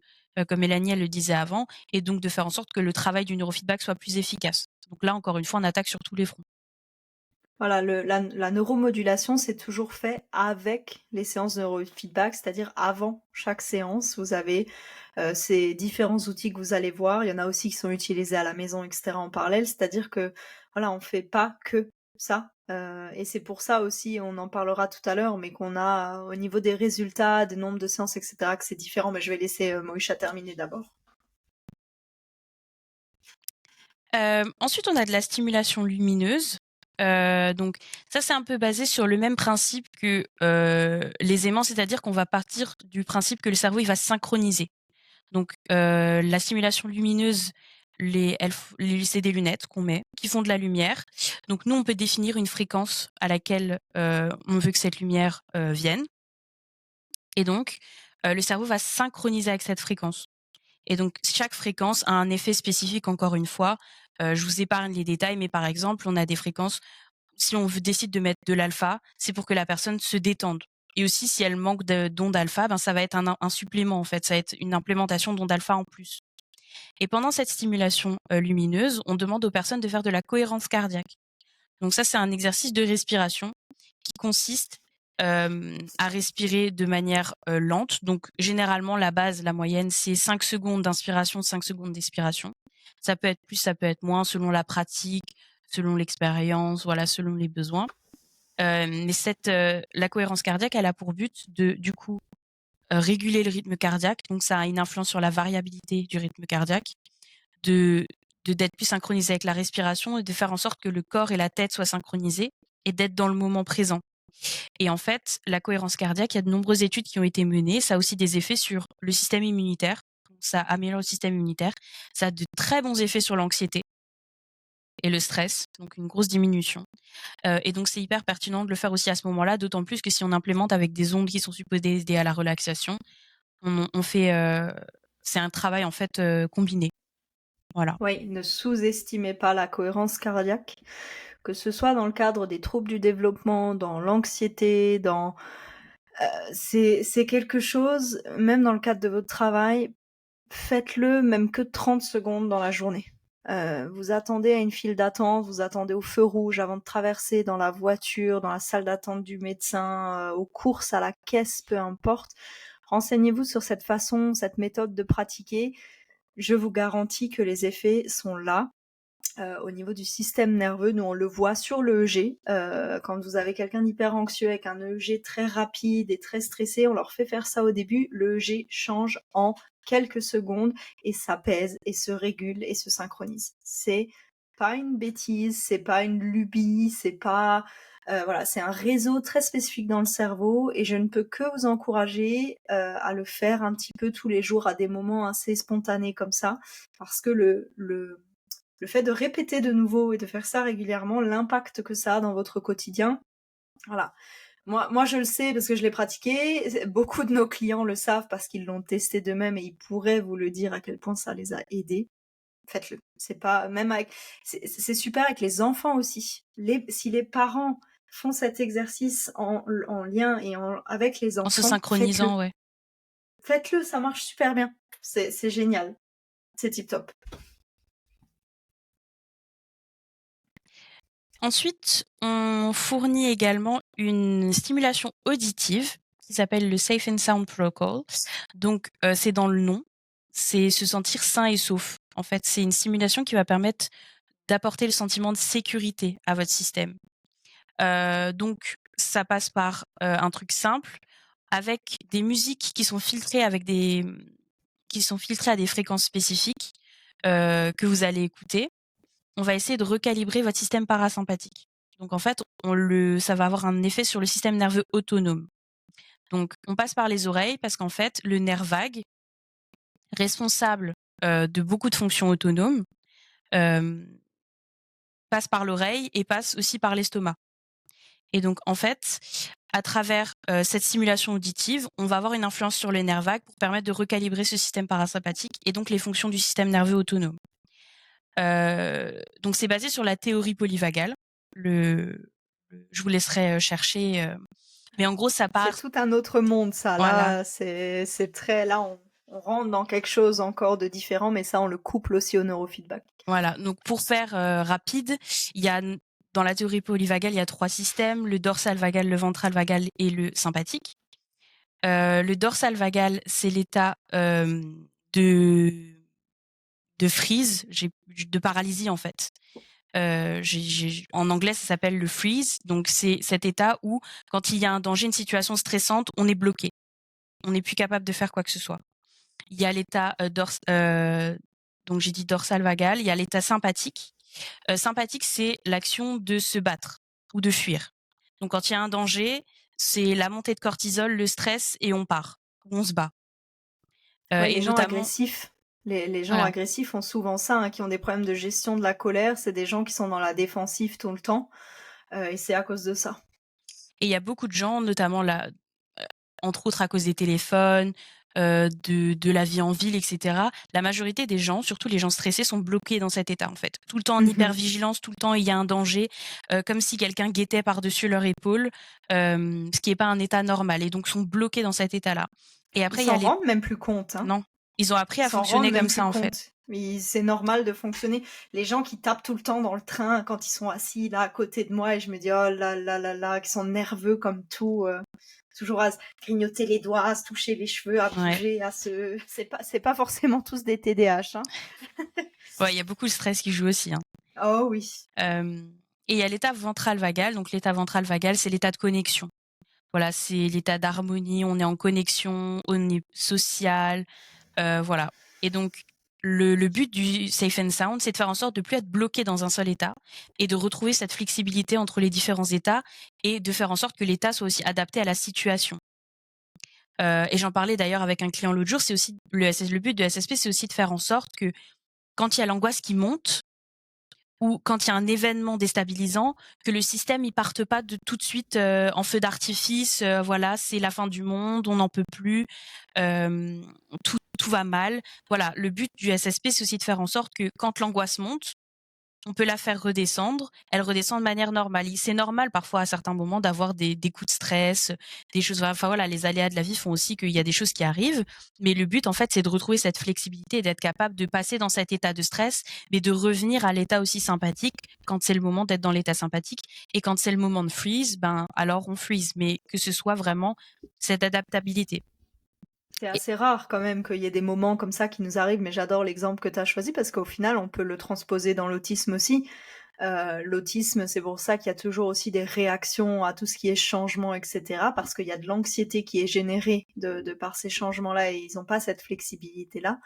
comme Mélanie elle le disait avant, et donc de faire en sorte que le travail du neurofeedback soit plus efficace. Donc là, encore une fois, on attaque sur tous les fronts. Voilà, la neuromodulation, c'est toujours fait avec les séances de neurofeedback, c'est-à-dire avant chaque séance. Vous avez ces différents outils que vous allez voir. Il y en a aussi qui sont utilisés à la maison, etc. en parallèle. C'est-à-dire que voilà, on fait pas que ça. Et c'est pour ça aussi, on en parlera tout à l'heure, mais qu'on a au niveau des résultats, des nombres de séances, etc., que c'est différent. Mais je vais laisser Moïcha terminer d'abord. Ensuite, on a de la stimulation lumineuse. Donc ça, c'est un peu basé sur le même principe que les aimants, c'est-à-dire qu'on va partir du principe que le cerveau il va synchroniser. Donc la stimulation lumineuse, c'est des lunettes qu'on met qui font de la lumière. Donc nous, on peut définir une fréquence à laquelle on veut que cette lumière vienne. Et donc le cerveau va synchroniser avec cette fréquence. Et donc, chaque fréquence a un effet spécifique, encore une fois. Je vous épargne les détails, mais par exemple, on a des fréquences, si on décide de mettre de l'alpha, c'est pour que la personne se détende. Et aussi, si elle manque d'ondes alpha, ça va être un supplément, en fait. Ça va être une implémentation d'ondes alpha en plus. Et pendant cette stimulation lumineuse, on demande aux personnes de faire de la cohérence cardiaque. Donc ça, c'est un exercice de respiration qui consiste à respirer de manière lente. Donc généralement, la base, la moyenne, c'est 5 secondes d'inspiration, 5 secondes d'expiration. Ça peut être plus, ça peut être moins selon la pratique, selon l'expérience, voilà, selon les besoins. Mais la cohérence cardiaque, elle a pour but de, du coup, réguler le rythme cardiaque. Donc ça a une influence sur la variabilité du rythme cardiaque, d'être plus synchronisé avec la respiration et de faire en sorte que le corps et la tête soient synchronisés et d'être dans le moment présent. Et en fait, la cohérence cardiaque, il y a de nombreuses études qui ont été menées. Ça a aussi des effets sur le système immunitaire. Ça améliore le système immunitaire. Ça a de très bons effets sur l'anxiété et le stress, donc une grosse diminution. Et donc, c'est hyper pertinent de le faire aussi à ce moment-là, d'autant plus que si on implémente avec des ondes qui sont supposées aider à la relaxation, on fait... c'est un travail, en fait, combiné. Voilà. Oui, ne sous-estimez pas la cohérence cardiaque, que ce soit dans le cadre des troubles du développement, dans l'anxiété, c'est quelque chose, même dans le cadre de votre travail, faites-le même que 30 secondes dans la journée. Vous attendez à une file d'attente, vous attendez au feu rouge avant de traverser dans la voiture, dans la salle d'attente du médecin, aux courses, à la caisse, peu importe. Renseignez-vous sur cette façon, cette méthode de pratiquer. Je vous garantis que les effets sont là. au niveau du système nerveux. Nous, on le voit sur le EEG. Quand vous avez quelqu'un d'hyper anxieux avec un EEG très rapide et très stressé, on leur fait faire ça au début. Le EEG change en quelques secondes et s'apaise et se régule et se synchronise. C'est pas une bêtise, c'est pas une lubie, c'est pas... voilà, c'est un réseau très spécifique dans le cerveau et je ne peux que vous encourager à le faire un petit peu tous les jours à des moments assez spontanés comme ça, parce que le fait de répéter de nouveau et de faire ça régulièrement, l'impact que ça a dans votre quotidien, voilà. Moi, je le sais parce que je l'ai pratiqué. Beaucoup de nos clients le savent parce qu'ils l'ont testé d'eux-mêmes et ils pourraient vous le dire à quel point ça les a aidés. Faites-le. C'est pas, même avec, c'est super avec les enfants aussi. Si les parents font cet exercice en lien et avec les En se enfants, synchronisant, ouais. Faites-le, ça marche super bien. C'est génial. C'est tip top. Ensuite, on fournit également une stimulation auditive qui s'appelle le Safe and Sound Protocol. Donc, c'est dans le nom, c'est se sentir sain et sauf. En fait, c'est une stimulation qui va permettre d'apporter le sentiment de sécurité à votre système. Donc, ça passe par un truc simple, avec des musiques qui sont filtrées à des fréquences spécifiques que vous allez écouter. On va essayer de recalibrer votre système parasympathique. Donc en fait, ça va avoir un effet sur le système nerveux autonome. Donc on passe par les oreilles parce qu'en fait, le nerf vague, responsable de beaucoup de fonctions autonomes, passe par l'oreille et passe aussi par l'estomac. Et donc en fait, à travers cette stimulation auditive, on va avoir une influence sur le nerf vague pour permettre de recalibrer ce système parasympathique et donc les fonctions du système nerveux autonome. Donc c'est basé sur la théorie polyvagale. Je vous laisserai chercher, mais en gros ça part. C'est tout un autre monde, ça. Voilà, Là, c'est très. Là, on rentre dans quelque chose encore de différent, mais ça, on le couple aussi au neurofeedback. voilà. Donc pour faire rapide, il y a dans la théorie polyvagale, il y a 3 systèmes, le dorsal vagal, le ventral vagal et le sympathique. Le dorsal vagal, c'est l'état de freeze, de paralysie en fait. En anglais, ça s'appelle le freeze. Donc, c'est cet état où, quand il y a un danger, une situation stressante, on est bloqué. On n'est plus capable de faire quoi que ce soit. Il y a l'état donc j'ai dit dorsal vagal. Il y a l'état sympathique. Sympathique, c'est l'action de se battre ou de fuir. Donc, quand il y a un danger, c'est la montée de cortisol, le stress, et on part, ou on se bat. Ouais, Et les gens notamment, agressifs. Les gens voilà. agressifs ont souvent ça, hein, qui ont des problèmes de gestion de la colère. C'est des gens qui sont dans la défensive tout le temps. Et c'est à cause de ça. Et il y a beaucoup de gens, notamment là, entre autres à cause des téléphones, de la vie en ville, etc. La majorité des gens, surtout les gens stressés, sont bloqués dans cet état en fait. Tout le temps en hypervigilance, tout le temps il y a un danger, comme si quelqu'un guettait par-dessus leur épaule, ce qui n'est pas un état normal, et donc sont bloqués dans cet état-là. Et après, Ils s'en rendent même plus compte. Hein. Non, ils ont appris Ils à s'en rendent fonctionner même comme plus ça en fait. compte. C'est normal de fonctionner. Les gens qui tapent tout le temps dans le train quand ils sont assis là à côté de moi et je me dis oh là là là là, qui sont nerveux comme tout, toujours à se grignoter les doigts, à se toucher les cheveux, à bouger, à se. C'est pas forcément tous des TDAH. Hein. Ouais, il y a beaucoup de stress qui joue aussi. Hein. Oh oui. Et il y a l'état ventral vagal. Donc l'état ventral vagal, c'est l'état de connexion. Voilà, c'est l'état d'harmonie, on est en connexion, on est social, voilà. Et donc, le but du Safe and Sound, c'est de faire en sorte de ne plus être bloqué dans un seul état et de retrouver cette flexibilité entre les différents états et de faire en sorte que l'état soit aussi adapté à la situation. Et j'en parlais d'ailleurs avec un client l'autre jour, c'est aussi le but de SSP, c'est aussi de faire en sorte que quand il y a l'angoisse qui monte, ou quand il y a un événement déstabilisant, que le système il parte pas de tout de suite en feu d'artifice, voilà, c'est la fin du monde, on n'en peut plus, tout va mal. Voilà, le but du SSP, c'est aussi de faire en sorte que quand l'angoisse monte, on peut la faire redescendre, elle redescend de manière normale. C'est normal parfois à certains moments d'avoir des coups de stress, des choses. Enfin voilà, les aléas de la vie font aussi qu'il y a des choses qui arrivent. Mais le but en fait, c'est de retrouver cette flexibilité et d'être capable de passer dans cet état de stress, mais de revenir à l'état aussi sympathique quand c'est le moment d'être dans l'état sympathique. Et quand c'est le moment de freeze, ben alors on freeze, mais que ce soit vraiment cette adaptabilité. C'est assez rare quand même qu'il y ait des moments comme ça qui nous arrivent, mais j'adore l'exemple que tu as choisi parce qu'au final, on peut le transposer dans l'autisme aussi. L'autisme, c'est pour ça qu'il y a toujours aussi des réactions à tout ce qui est changement, etc. Parce qu'il y a de l'anxiété qui est générée de par ces changements-là et ils n'ont pas cette flexibilité-là.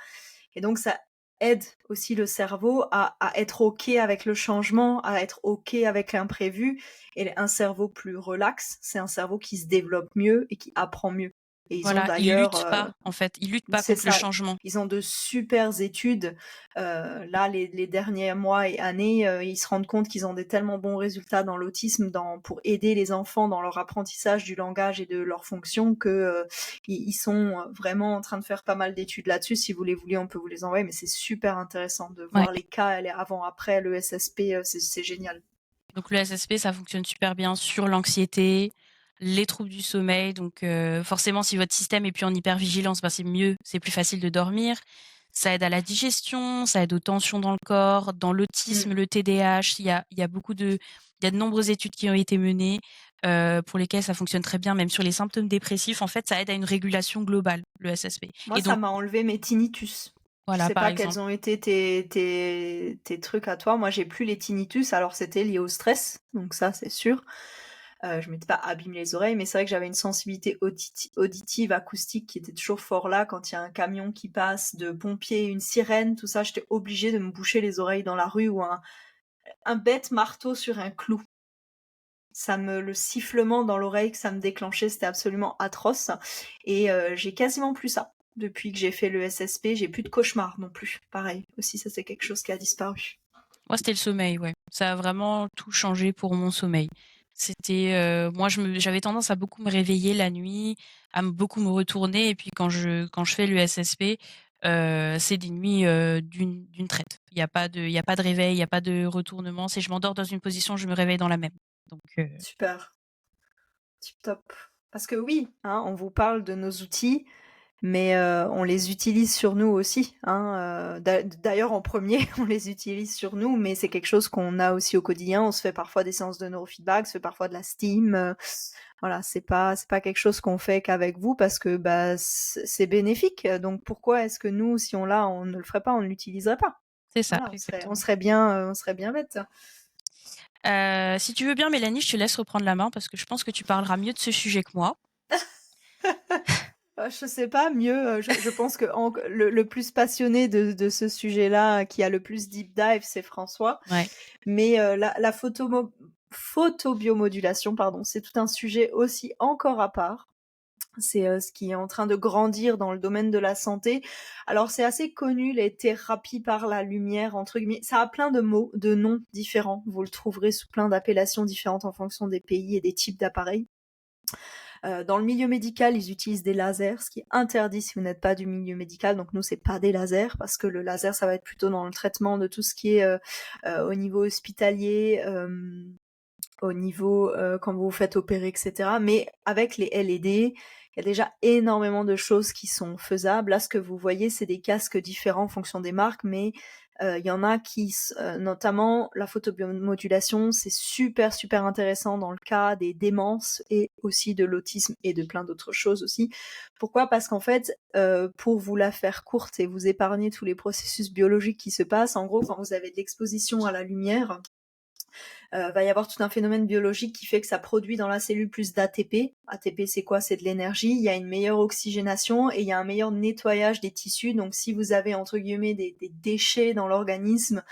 Et donc ça aide aussi le cerveau à être OK avec le changement, à être OK avec l'imprévu. Et un cerveau plus relax, c'est un cerveau qui se développe mieux et qui apprend mieux. Et ils ont Voilà, ils d'ailleurs luttent pas, en fait, ils luttent pas c'est contre le ça. changement. Ils ont de super études. Là, les derniers mois et années, ils se rendent compte qu'ils ont des tellement bons résultats dans l'autisme pour aider les enfants dans leur apprentissage du langage et de leurs fonctions que ils sont vraiment en train de faire pas mal d'études là-dessus. Si vous les voulez, on peut vous les envoyer, mais c'est super intéressant de Ouais. voir les cas, les avant-après, le SSP, c'est génial. Donc le SSP, ça fonctionne super bien sur l'anxiété, les troubles du sommeil. Donc forcément, si votre système est plus en hypervigilance, ben, c'est mieux, c'est plus facile de dormir. Ça aide à la digestion, ça aide aux tensions dans le corps. Dans l'autisme, le TDAH, il y a de nombreuses études qui ont été menées pour lesquelles ça fonctionne très bien, même sur les symptômes dépressifs. En fait, ça aide à une régulation globale, le SSP. Moi, Et ça donc, m'a enlevé mes tinnitus. Je voilà, sais par pas quels exemple. ont été tes trucs à toi. Moi, j'ai plus les tinnitus, alors c'était lié au stress, donc ça, c'est sûr. Je m'étais pas abîmé les oreilles, mais c'est vrai que j'avais une sensibilité auditive, acoustique qui était toujours fort là. Quand il y a un camion qui passe, de pompiers, une sirène, tout ça, j'étais obligée de me boucher les oreilles dans la rue ou un bête marteau sur un clou. Le sifflement dans l'oreille que ça me déclenchait, c'était absolument atroce. Et j'ai quasiment plus ça. Depuis que j'ai fait le SSP, j'ai plus de cauchemars non plus. Pareil, aussi ça c'est quelque chose qui a disparu. Moi, c'était le sommeil, ouais. Ça a vraiment tout changé pour mon sommeil. C'était, moi, j'avais tendance à beaucoup me réveiller la nuit, beaucoup me retourner, et puis quand je fais le SSP, c'est des nuits d'une traite. Il y a pas de réveil, il y a pas de retournement. Si je m'endors dans une position, je me réveille dans la même. Donc, Super, tip top. Parce que oui, hein, on vous parle de nos outils, mais on les utilise sur nous aussi. Hein, d'ailleurs, en premier, on les utilise sur nous, mais c'est quelque chose qu'on a aussi au quotidien. On se fait parfois des séances de neurofeedback, on se fait parfois de la steam. Voilà, c'est pas quelque chose qu'on fait qu'avec vous parce que bah c'est bénéfique. Donc pourquoi est-ce que nous, si on l'a, on ne le ferait pas, on ne l'utiliserait pas? c'est ça, Voilà, exactement. on serait bien bête. Si tu veux bien, Mélanie, je te laisse reprendre la main parce que je pense que tu parleras mieux de ce sujet que moi. Je sais pas, mieux, je pense que le plus passionné de ce sujet-là, qui a le plus deep dive, c'est François. Ouais. Mais la photobiomodulation, pardon, c'est tout un sujet aussi encore à part. C'est ce qui est en train de grandir dans le domaine de la santé. Alors c'est assez connu, les thérapies par la lumière, entre guillemets. Ça a plein de mots, de noms différents. Vous le trouverez sous plein d'appellations différentes en fonction des pays et des types d'appareils. Dans le milieu médical, ils utilisent des lasers, ce qui est interdit si vous n'êtes pas du milieu médical. Donc nous, c'est pas des lasers parce que le laser, ça va être plutôt dans le traitement de tout ce qui est au niveau hospitalier, au niveau quand vous vous faites opérer, etc. Mais avec les LED, il y a déjà énormément de choses qui sont faisables. Là, ce que vous voyez, c'est des casques différents en fonction des marques, mais il y en a qui, notamment la photobiomodulation, c'est super super intéressant dans le cas des démences et aussi de l'autisme et de plein d'autres choses aussi. Pourquoi? Parce qu'en fait, pour vous la faire courte et vous épargner tous les processus biologiques qui se passent, en gros, quand vous avez de l'exposition à la lumière, va y avoir tout un phénomène biologique qui fait que ça produit dans la cellule plus d'ATP. ATP, c'est quoi? C'est de l'énergie. Il y a une meilleure oxygénation et il y a un meilleur nettoyage des tissus. Donc, si vous avez, entre guillemets, des déchets dans l'organisme,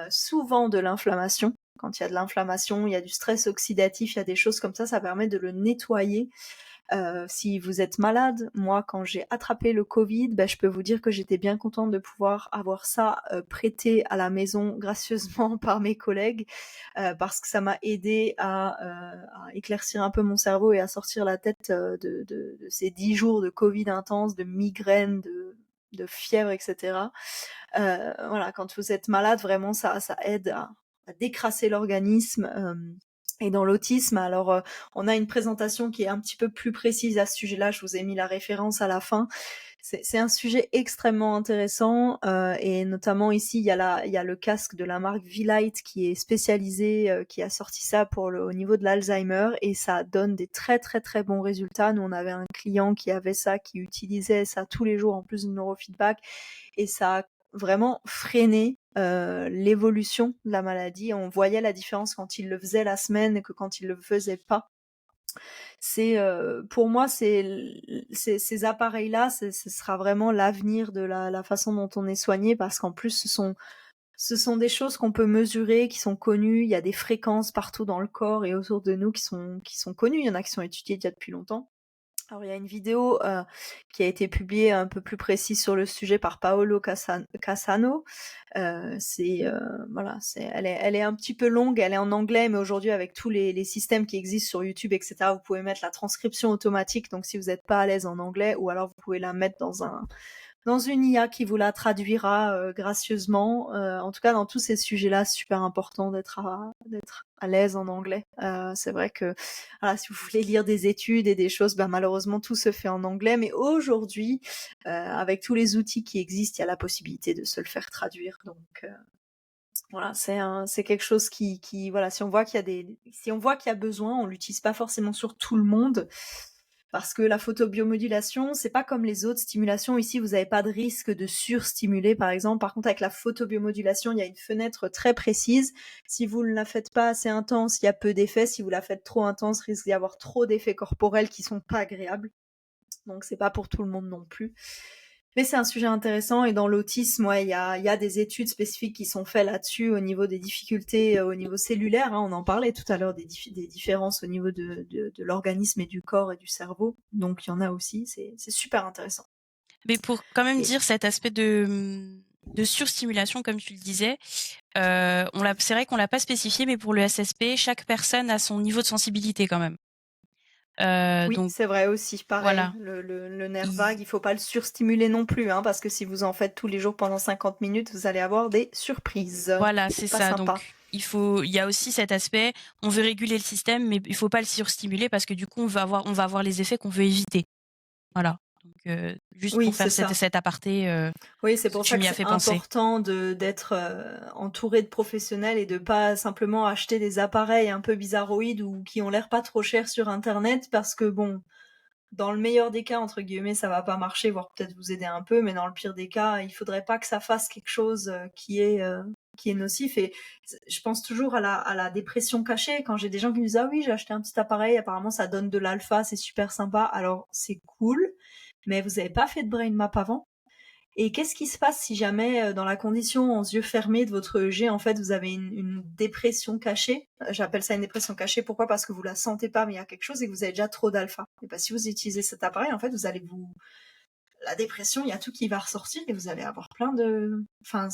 souvent de l'inflammation, quand il y a de l'inflammation, il y a du stress oxydatif, il y a des choses comme ça permet de le nettoyer. Si vous êtes malade, moi quand j'ai attrapé le Covid, ben, je peux vous dire que j'étais bien contente de pouvoir avoir ça prêté à la maison gracieusement par mes collègues parce que ça m'a aidé à éclaircir un peu mon cerveau et à sortir la tête de ces 10 jours de Covid intense, de migraines, de fièvre, etc. Voilà, quand vous êtes malade, vraiment ça aide à décrasser l'organisme. Et dans l'autisme, alors on a une présentation qui est un petit peu plus précise à ce sujet-là, je vous ai mis la référence à la fin. C'est un sujet extrêmement intéressant et notamment ici il y a le casque de la marque V-Lite qui est spécialisé, qui a sorti ça au niveau de l'Alzheimer et ça donne des très très très bons résultats. Nous on avait un client qui avait ça, qui utilisait ça tous les jours en plus du neurofeedback et ça a vraiment freiné l'évolution de la maladie. On voyait la différence quand il le faisait la semaine et que quand il le faisait pas. C'est pour moi ces appareils-là, ce sera vraiment l'avenir de la façon dont on est soigné parce qu'en plus ce sont des choses qu'on peut mesurer, qui sont connues. Il y a des fréquences partout dans le corps et autour de nous qui sont connues. Il y en a qui sont étudiées déjà depuis longtemps. Alors il y a une vidéo qui a été publiée un peu plus précise sur le sujet par Paolo Cassano. Elle est un petit peu longue, elle est en anglais, mais aujourd'hui avec tous les systèmes qui existent sur YouTube, etc., vous pouvez mettre la transcription automatique. Donc si vous n'êtes pas à l'aise en anglais, ou alors vous pouvez la mettre dans une IA qui vous la traduira gracieusement. En tout cas, dans tous ces sujets-là, c'est super important d'être à l'aise en anglais. C'est vrai que voilà, si vous voulez lire des études et des choses, malheureusement, tout se fait en anglais. Mais aujourd'hui, avec tous les outils qui existent, il y a la possibilité de se le faire traduire. Donc voilà, c'est quelque chose qui voilà, si on voit qu'il y a besoin, on l'utilise pas forcément sur tout le monde. Parce que la photobiomodulation, c'est pas comme les autres stimulations. Ici, vous n'avez pas de risque de surstimuler, par exemple. Par contre, avec la photobiomodulation, il y a une fenêtre très précise. Si vous ne la faites pas assez intense, il y a peu d'effets. Si vous la faites trop intense, il risque d'y avoir trop d'effets corporels qui sont pas agréables. Donc, c'est pas pour tout le monde non plus. Mais c'est un sujet intéressant et dans l'autisme, il y a des études spécifiques qui sont faites là-dessus au niveau des difficultés au niveau cellulaire. On en parlait tout à l'heure des différences au niveau de l'organisme et du corps et du cerveau. Donc il y en a aussi, c'est super intéressant. Mais pour quand même Et dire cet aspect de surstimulation, comme tu le disais, c'est vrai qu'on l'a pas spécifié, mais pour le SSP, chaque personne a son niveau de sensibilité quand même. oui, Donc c'est vrai aussi, pareil. voilà. Le nerf vague, il faut pas le surstimuler non plus, parce que si vous en faites tous les jours pendant 50 minutes, vous allez avoir des surprises. Voilà, c'est Pas ça. sympa. Donc il y a aussi cet aspect, on veut réguler le système, mais il faut pas le surstimuler parce que du coup on va avoir les effets qu'on veut éviter. Voilà. Donc juste Oui, pour c'est faire ça. cet aparté, Oui, c'est parce que pour tu ça que m'y as c'est fait penser. important d'être entouré de professionnels et de pas simplement acheter des appareils un peu bizarroïdes ou qui ont l'air pas trop chers sur Internet parce que bon, dans le meilleur des cas, entre guillemets, ça va pas marcher, voire peut-être vous aider un peu, mais dans le pire des cas, il faudrait pas que ça fasse quelque chose qui est nocif. Et je pense toujours à la dépression cachée. Quand j'ai des gens qui me disent ah oui, j'ai acheté un petit appareil, apparemment ça donne de l'alpha, c'est super sympa. Alors c'est cool, mais vous avez pas fait de brain map avant. Et qu'est-ce qui se passe si jamais, dans la condition en yeux fermés de votre EEG, en fait, vous avez une dépression cachée? J'appelle ça une dépression cachée. Pourquoi? Parce que vous la sentez pas, mais il y a quelque chose et que vous avez déjà trop d'alpha. Et ben, si vous utilisez cet appareil, en fait, vous allez la dépression, il y a tout qui va ressortir et vous allez avoir plein de. Enfin,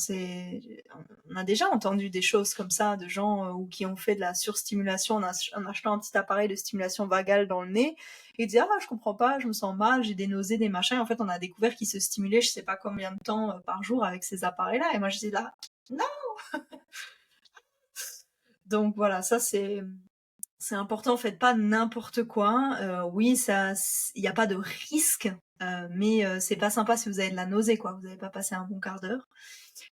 on a déjà entendu des choses comme ça de gens ou qui ont fait de la surstimulation en achetant un petit appareil de stimulation vagale dans le nez et disaient ah je comprends pas, je me sens mal, j'ai des nausées, des machins. Et en fait, on a découvert qu'ils se stimulaient, je sais pas combien de temps par jour avec ces appareils-là. Et moi, je dis là, non. Donc voilà, ça c'est important, faites pas n'importe quoi. Oui, il n'y a pas de risque, mais c'est pas sympa si vous avez de la nausée, quoi. Vous n'avez pas passé un bon quart d'heure.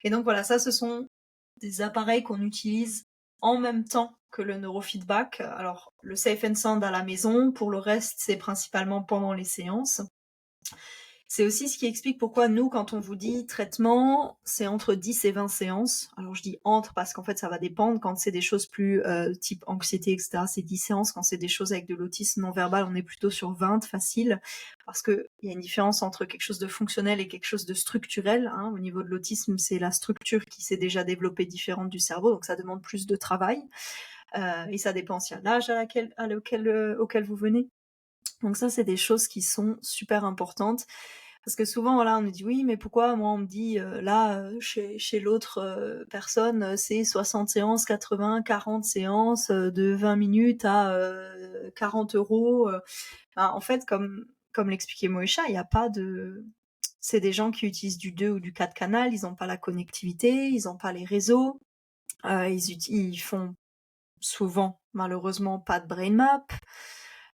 Et donc voilà, ça, ce sont des appareils qu'on utilise en même temps que le neurofeedback. Alors, le Safe and Sound à la maison, pour le reste, c'est principalement pendant les séances. C'est aussi ce qui explique pourquoi nous, quand on vous dit traitement, c'est entre 10 et 20 séances. Alors je dis entre parce qu'en fait ça va dépendre. Quand c'est des choses plus type anxiété, etc., c'est 10 séances. Quand c'est des choses avec de l'autisme non verbal, on est plutôt sur 20 facile. Parce qu'il y a une différence entre quelque chose de fonctionnel et quelque chose de structurel. Au niveau de l'autisme, c'est la structure qui s'est déjà développée différente du cerveau, donc ça demande plus de travail. Et ça dépend aussi à l'âge auquel vous venez. Donc ça, c'est des choses qui sont super importantes. Parce que souvent, voilà, on nous dit oui, mais pourquoi moi on me dit là chez l'autre personne c'est 60 séances, 80, 40 séances de 20 minutes à 40 €. En fait, comme l'expliquait Moïcha, il n'y a pas de. C'est des gens qui utilisent du 2 ou du 4 canal, ils n'ont pas la connectivité, ils n'ont pas les réseaux, ils font souvent malheureusement pas de brain map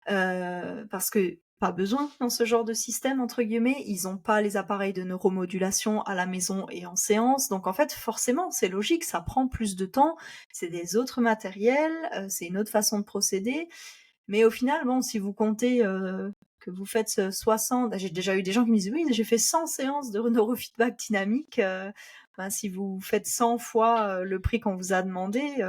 parce que pas besoin dans ce genre de système, entre guillemets. Ils n'ont pas les appareils de neuromodulation à la maison et en séance. Donc en fait, forcément, c'est logique, ça prend plus de temps. C'est des autres matériels, c'est une autre façon de procéder. Mais au final, bon, si vous comptez que vous faites 60... J'ai déjà eu des gens qui me disent « Oui, j'ai fait 100 séances de neurofeedback dynamique. Si vous faites 100 fois le prix qu'on vous a demandé...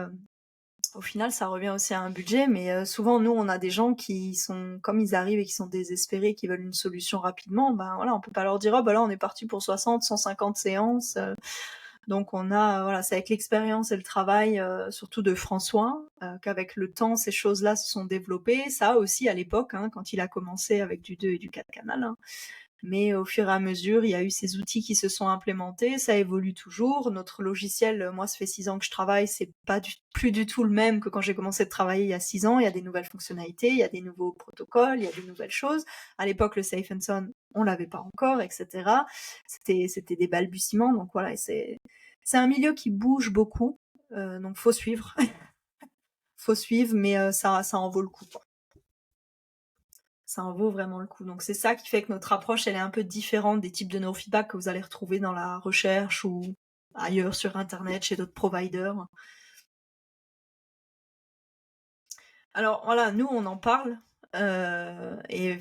au final, ça revient aussi à un budget, mais souvent, nous, on a des gens qui sont, comme ils arrivent et qui sont désespérés, qui veulent une solution rapidement, ben voilà, on peut pas leur dire, oh, ben là, on est parti pour 60, 150 séances. Donc, on a, voilà, c'est avec l'expérience et le travail, surtout de François, qu'avec le temps, ces choses-là se sont développées. Ça aussi, à l'époque, hein, quand il a commencé avec du 2 et du 4 canal, hein. Mais au fur et à mesure, il y a eu ces outils qui se sont implémentés, ça évolue toujours. Notre logiciel, moi, ça fait 6 ans que je travaille, c'est pas plus du tout le même que quand j'ai commencé de travailler il y a 6 ans. Il y a des nouvelles fonctionnalités, il y a des nouveaux protocoles, il y a des nouvelles choses. À l'époque, le Safe and Sound, on l'avait pas encore, etc. C'était des balbutiements, donc voilà, c'est un milieu qui bouge beaucoup, donc faut suivre. Faut suivre, mais ça en vaut le coup, quoi. Ça en vaut vraiment le coup. Donc c'est ça qui fait que notre approche, elle est un peu différente des types de neurofeedback que vous allez retrouver dans la recherche ou ailleurs sur Internet, chez d'autres providers. Alors voilà, nous, on en parle. Et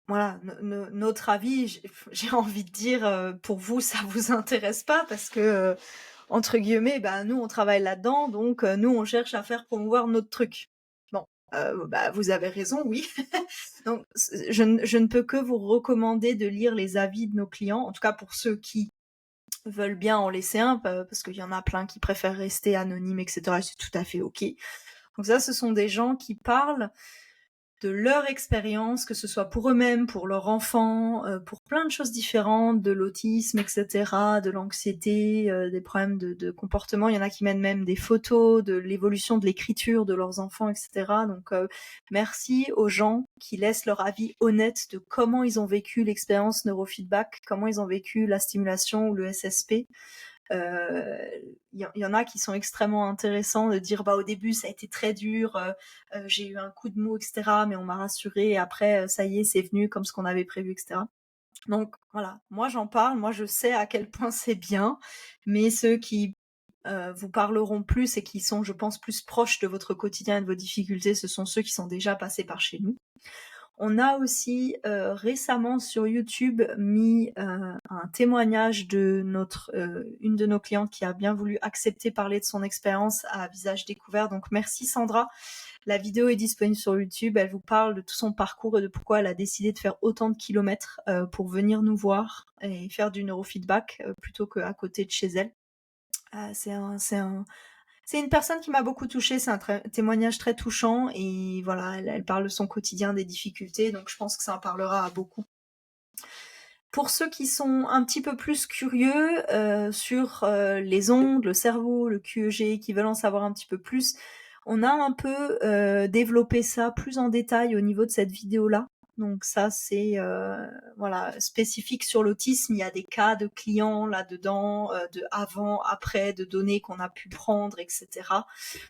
voilà, notre avis, j'ai envie de dire, pour vous, ça vous intéresse pas parce que, entre guillemets, bah, nous, on travaille là-dedans, donc nous, on cherche à faire promouvoir notre truc. Bon, bah, vous avez raison, oui. Donc, je ne peux que vous recommander de lire les avis de nos clients, en tout cas pour ceux qui veulent bien en laisser un, parce qu'il y en a plein qui préfèrent rester anonymes, etc. C'est tout à fait ok. Donc ça, ce sont des gens qui parlent de leur expérience, que ce soit pour eux-mêmes, pour leurs enfants, pour plein de choses différentes, de l'autisme, etc., de l'anxiété, des problèmes de comportement. Il y en a qui mènent même des photos de l'évolution de l'écriture de leurs enfants, etc. Donc, merci aux gens qui laissent leur avis honnête de comment ils ont vécu l'expérience neurofeedback, comment ils ont vécu la stimulation ou le SSP. Y en a qui sont extrêmement intéressants de dire bah au début ça a été très dur, j'ai eu un coup de mou, etc., mais on m'a rassuré et après ça y est, c'est venu comme ce qu'on avait prévu, etc. Donc voilà, moi j'en parle, moi je sais à quel point c'est bien, mais ceux qui vous parleront plus et qui sont, je pense, plus proches de votre quotidien et de vos difficultés, ce sont ceux qui sont déjà passés par chez nous. On a aussi récemment sur YouTube mis un témoignage de une de nos clientes qui a bien voulu accepter parler de son expérience à visage découvert. Donc merci Sandra. La vidéo est disponible sur YouTube. Elle vous parle de tout son parcours et de pourquoi elle a décidé de faire autant de kilomètres pour venir nous voir et faire du neurofeedback plutôt qu'à côté de chez elle. C'est une personne qui m'a beaucoup touchée, c'est un témoignage très touchant et voilà, elle parle de son quotidien, des difficultés, donc je pense que ça en parlera à beaucoup. Pour ceux qui sont un petit peu plus curieux sur les ondes, le cerveau, le QEG, qui veulent en savoir un petit peu plus, on a un peu développé ça plus en détail au niveau de cette vidéo-là. Donc ça, c'est voilà, spécifique sur l'autisme. Il y a des cas de clients là-dedans, de avant, après, de données qu'on a pu prendre, etc.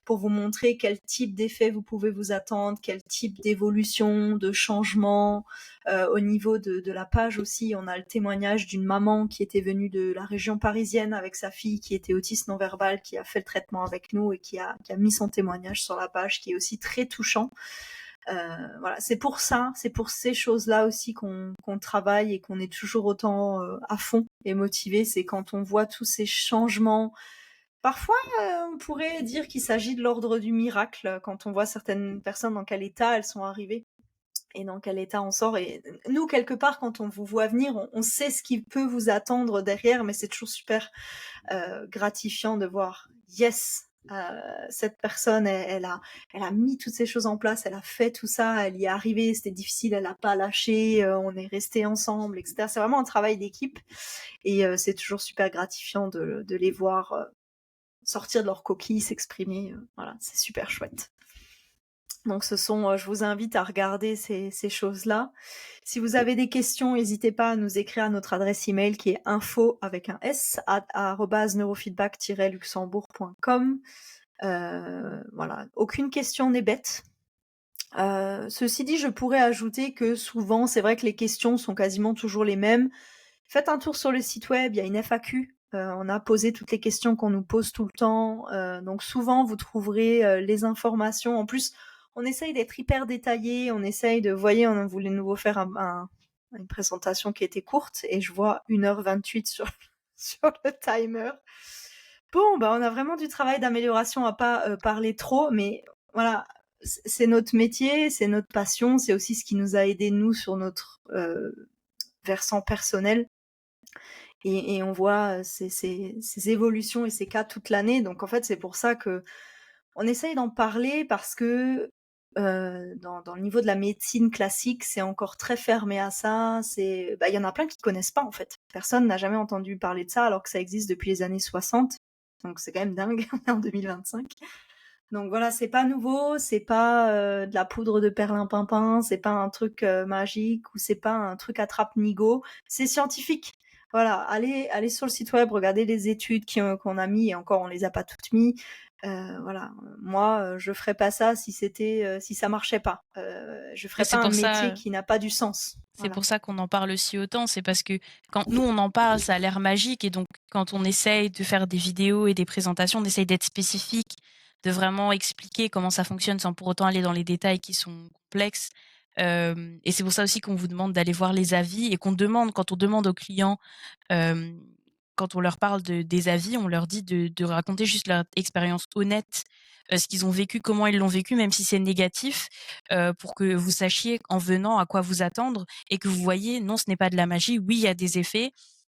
pour vous montrer quel type d'effet vous pouvez vous attendre, quel type d'évolution, de changement. Au niveau de la page aussi, on a le témoignage d'une maman qui était venue de la région parisienne avec sa fille qui était autiste non-verbal, qui a fait le traitement avec nous et qui a mis son témoignage sur la page, qui est aussi très touchant. Voilà, c'est pour ça, c'est pour ces choses-là aussi qu'on travaille et qu'on est toujours autant à fond et motivé. C'est quand on voit tous ces changements. Parfois, on pourrait dire qu'il s'agit de l'ordre du miracle quand on voit certaines personnes dans quel état elles sont arrivées et dans quel état on sort. Et nous, quelque part, quand on vous voit venir, on sait ce qui peut vous attendre derrière, mais c'est toujours super gratifiant de voir yes. Cette personne, elle a mis toutes ces choses en place, elle a fait tout ça, elle y est arrivée, c'était difficile, elle a pas lâché, on est restés ensemble, etc. C'est vraiment un travail d'équipe et c'est toujours super gratifiant de les voir sortir de leur coquille, s'exprimer. Voilà, c'est super chouette. Donc je vous invite à regarder ces choses-là. Si vous avez des questions, n'hésitez pas à nous écrire à notre adresse email qui est info avec un s @neurofeedback-luxembourg.com. Voilà, aucune question n'est bête. Ceci dit, je pourrais ajouter que souvent, c'est vrai que les questions sont quasiment toujours les mêmes. Faites un tour sur le site web, il y a une FAQ. On a posé toutes les questions qu'on nous pose tout le temps. Donc souvent, vous trouverez les informations. En plus, on essaye d'être hyper détaillé. On essaye de... Vous voyez, on voulait de nouveau faire une présentation qui était courte et je vois 1h28 sur, sur le timer. Bon, bah, on a vraiment du travail d'amélioration à pas parler trop, mais voilà, c'est notre métier, c'est notre passion, c'est aussi ce qui nous a aidé nous sur notre versant personnel. Et on voit ces évolutions et ces cas toute l'année. Donc en fait, c'est pour ça que on essaye d'en parler parce que dans le niveau de la médecine classique, c'est encore très fermé à ça. Il y en a plein qui ne connaissent pas en fait. Personne n'a jamais entendu parler de ça alors que ça existe depuis les années 60. Donc c'est quand même dingue, on est en 2025. Donc voilà, c'est pas nouveau, c'est pas de la poudre de perlimpinpin, c'est pas un truc magique ou c'est pas un truc attrape-nigo, c'est scientifique. Voilà, allez sur le site web, regardez les études qu'on a mis et encore on les a pas toutes mis. Voilà, moi je ferais pas ça si si ça marchait pas. Je Et ferais pas un métier qui n'a pas du sens. c'est Voilà. pour ça qu'on en parle aussi autant, c'est parce que quand nous on en parle, ça a l'air magique et donc quand on essaye de faire des vidéos et des présentations, on essaye d'être spécifique, de vraiment expliquer comment ça fonctionne sans pour autant aller dans les détails qui sont complexes. Et c'est pour ça aussi qu'on vous demande d'aller voir les avis et quand on demande aux clients, euh, quand on leur parle des avis, on leur dit de raconter juste leur expérience honnête, ce qu'ils ont vécu, comment ils l'ont vécu, même si c'est négatif, pour que vous sachiez en venant à quoi vous attendre et que vous voyez, non, ce n'est pas de la magie. Oui, il y a des effets.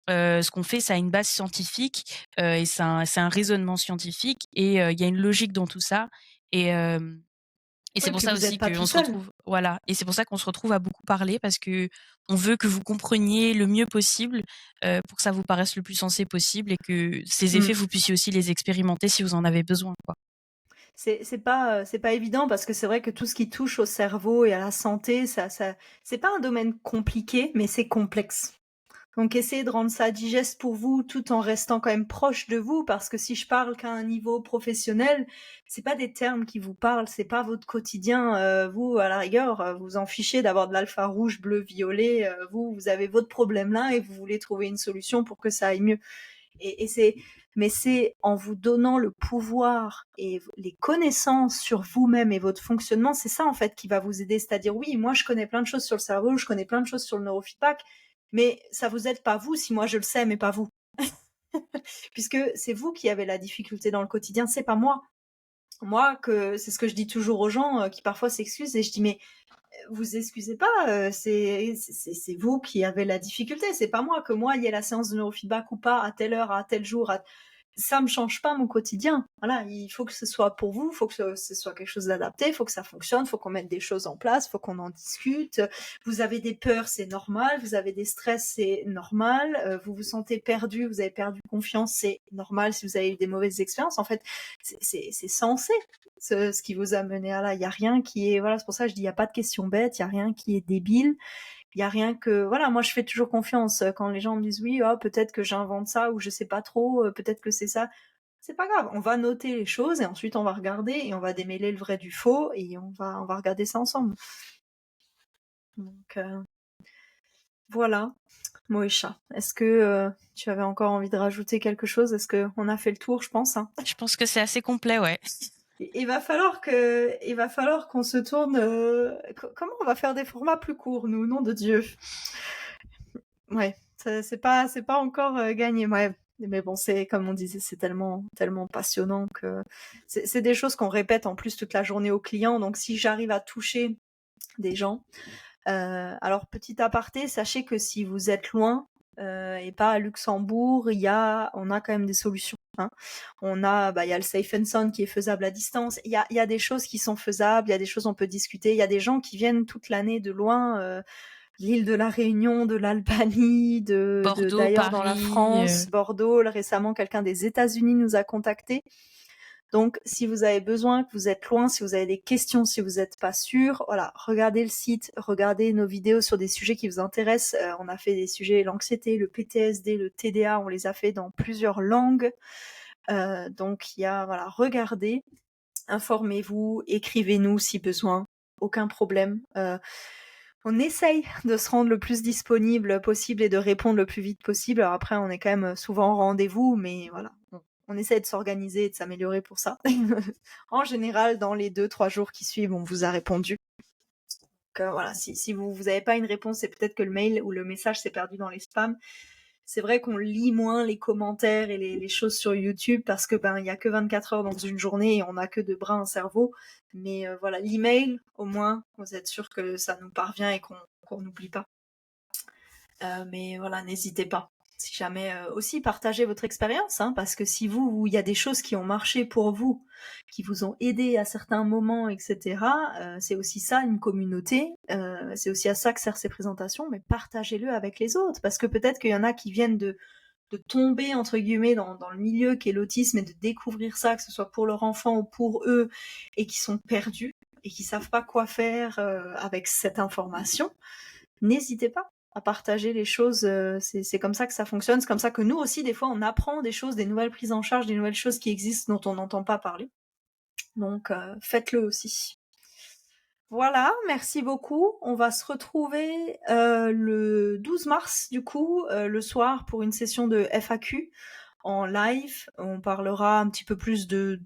Ce qu'on fait, ça a une base scientifique et c'est un raisonnement scientifique et il y a une logique dans tout ça. Et, euh, et Oui, c'est et pour puis ça vous n'êtes aussi pas tout qu'on se seul. retrouve, voilà. Et c'est pour ça qu'on se retrouve à beaucoup parler parce que on veut que vous compreniez le mieux possible pour que ça vous paraisse le plus sensé possible et que ces effets, Mm. vous puissiez aussi les expérimenter si vous en avez besoin, quoi. C'est pas évident parce que c'est vrai que tout ce qui touche au cerveau et à la santé, c'est pas un domaine compliqué, mais c'est complexe. Donc essayez de rendre ça digeste pour vous tout en restant quand même proche de vous parce que si je parle qu'à un niveau professionnel, c'est pas des termes qui vous parlent, c'est pas votre quotidien. Vous, à la rigueur, vous en fichez d'avoir de l'alpha rouge, bleu, violet. Vous avez votre problème là et vous voulez trouver une solution pour que ça aille mieux. Mais c'est en vous donnant le pouvoir et les connaissances sur vous-même et votre fonctionnement, c'est ça en fait qui va vous aider. C'est-à-dire, oui, moi je connais plein de choses sur le cerveau, je connais plein de choses sur le neurofeedback, mais ça vous aide pas vous si moi je le sais, mais pas vous. Puisque c'est vous qui avez la difficulté dans le quotidien, c'est pas moi. Moi, c'est ce que je dis toujours aux gens qui parfois s'excusent et je dis, mais vous excusez pas, c'est vous qui avez la difficulté, c'est pas moi. Que moi, il y ait la séance de neurofeedback ou pas, à telle heure, à tel jour, ça me change pas mon quotidien. Voilà, il faut que ce soit pour vous, il faut que ce soit quelque chose d'adapté, il faut que ça fonctionne, il faut qu'on mette des choses en place, il faut qu'on en discute. Vous avez des peurs, c'est normal. Vous avez des stress, c'est normal. Vous vous sentez perdu, vous avez perdu confiance, c'est normal si vous avez eu des mauvaises expériences. En fait, c'est censé ce qui vous a mené à là. Il y a rien qui est, voilà, c'est pour ça que je dis, il y a pas de question bête, il y a rien qui est débile. Il y a rien que, voilà, moi je fais toujours confiance quand les gens me disent oui, oh, peut-être que j'invente ça ou je sais pas trop, peut-être que c'est ça. C'est pas grave, on va noter les choses et ensuite on va regarder et on va démêler le vrai du faux et on va regarder ça ensemble. Donc voilà, Moïcha. Est-ce que tu avais encore envie de rajouter quelque chose? Est-ce qu'on a fait le tour, je pense, hein? Je pense que c'est assez complet, ouais. Il va falloir qu'on se tourne. Comment on va faire des formats plus courts, nous, nom de Dieu. Ouais, c'est pas encore gagné. Ouais. Mais bon, c'est comme on disait, c'est tellement passionnant que c'est des choses qu'on répète en plus toute la journée aux clients. Donc si j'arrive à toucher des gens, alors petit aparté, sachez que si vous êtes loin et pas à Luxembourg, on a quand même des solutions. Hein. Il y a le Safe and Sound qui est faisable à distance. Il y a des choses qui sont faisables, il y a des choses on peut discuter. Il y a des gens qui viennent toute l'année de loin. L'île de la Réunion, de l'Albanie, Bordeaux, d'ailleurs dans la Paris, France, Bordeaux. Récemment, quelqu'un des États-Unis nous a contactés. Donc, si vous avez besoin, que vous êtes loin, si vous avez des questions, si vous n'êtes pas sûr, voilà, regardez le site, regardez nos vidéos sur des sujets qui vous intéressent. On a fait des sujets, l'anxiété, le PTSD, le TDA, on les a fait dans plusieurs langues. Donc, voilà, regardez, informez-vous, écrivez-nous si besoin. aucun problème. On essaye de se rendre le plus disponible possible et de répondre le plus vite possible. Alors après, on est quand même souvent en rendez-vous, mais voilà, on essaie de s'organiser et de s'améliorer pour ça. En général, dans les 2-3 jours qui suivent, on vous a répondu. Donc voilà, si vous n'avez pas une réponse, c'est peut-être que le mail ou le message s'est perdu dans les spams. C'est vrai qu'on lit moins les commentaires et les choses sur YouTube parce que il y a que 24 heures dans une journée et on n'a que de bras un cerveau. Mais voilà, l'email, au moins, vous êtes sûr que ça nous parvient et qu'on n'oublie pas. Mais voilà, n'hésitez pas. Si jamais aussi partagez votre expérience, hein, parce que si il y a des choses qui ont marché pour vous, qui vous ont aidé à certains moments, etc. C'est aussi ça une communauté. C'est aussi à ça que servent ces présentations, mais partagez-le avec les autres, parce que peut-être qu'il y en a qui viennent de tomber entre guillemets dans le milieu qu'est l'autisme et de découvrir ça, que ce soit pour leur enfant ou pour eux, et qui sont perdus et qui savent pas quoi faire avec cette information. N'hésitez pas à partager les choses, c'est comme ça que ça fonctionne, c'est comme ça que nous aussi, des fois, on apprend des choses, des nouvelles prises en charge, des nouvelles choses qui existent dont on n'entend pas parler. Donc, faites-le aussi. Voilà, merci beaucoup. On va se retrouver le 12 mars, du coup, le soir, pour une session de FAQ en live. On parlera un petit peu plus de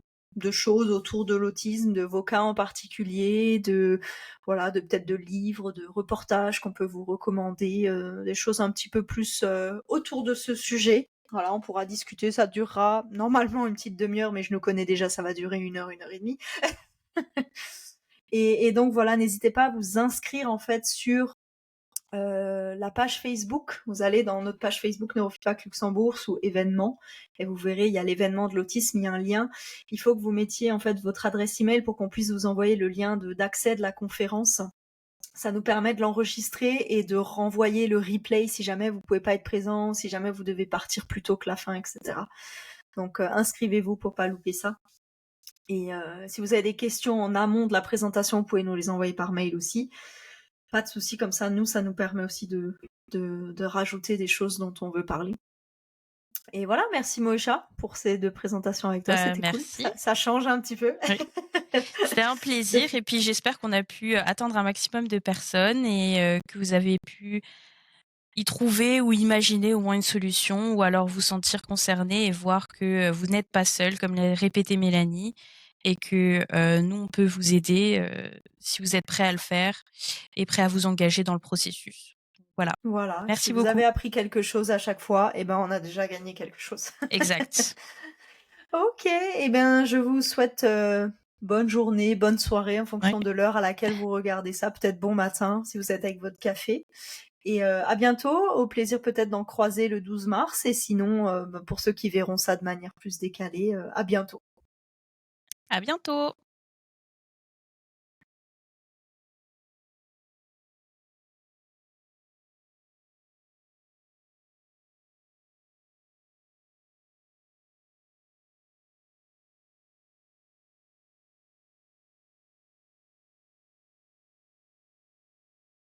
choses autour de l'autisme, de vos cas en particulier, de peut-être de livres, de reportages qu'on peut vous recommander, des choses un petit peu plus autour de ce sujet. Voilà, on pourra discuter, ça durera normalement une petite demi-heure, mais je nous connais déjà, ça va durer 1 heure, 1 heure et demie. Et donc voilà, n'hésitez pas à vous inscrire en fait sur la page Facebook. Vous allez dans notre page Facebook Neurofeedback Luxembourg sous événements et vous verrez, il y a l'événement de l'autisme, il y a un lien. Il faut que vous mettiez en fait votre adresse email pour qu'on puisse vous envoyer le lien d'accès de la conférence. Ça nous permet de l'enregistrer et de renvoyer le replay si jamais vous pouvez pas être présent, si jamais vous devez partir plus tôt que la fin, etc. Donc inscrivez-vous pour pas louper ça. Et si vous avez des questions en amont de la présentation, vous pouvez nous les envoyer par mail aussi. Pas de souci, comme ça, ça nous permet aussi de rajouter des choses dont on veut parler. Et voilà, merci Moïcha pour ces 2 présentations avec toi, c'était cool. Merci. Ça change un petit peu. Oui. C'était un plaisir et puis j'espère qu'on a pu atteindre un maximum de personnes et que vous avez pu y trouver ou imaginer au moins une solution ou alors vous sentir concerné et voir que vous n'êtes pas seul, comme l'a répété Mélanie, et que nous, on peut vous aider si vous êtes prêt à le faire et prêt à vous engager dans le processus. Voilà. Voilà, Merci si vous beaucoup. avez appris quelque chose à chaque fois, on a déjà gagné quelque chose. Exact. Ok, je vous souhaite bonne journée, bonne soirée en fonction de l'heure à laquelle vous regardez ça. Peut-être bon matin si vous êtes avec votre café. Et à bientôt, au plaisir peut-être d'en croiser le 12 mars. Et sinon, pour ceux qui verront ça de manière plus décalée, à bientôt. À bientôt.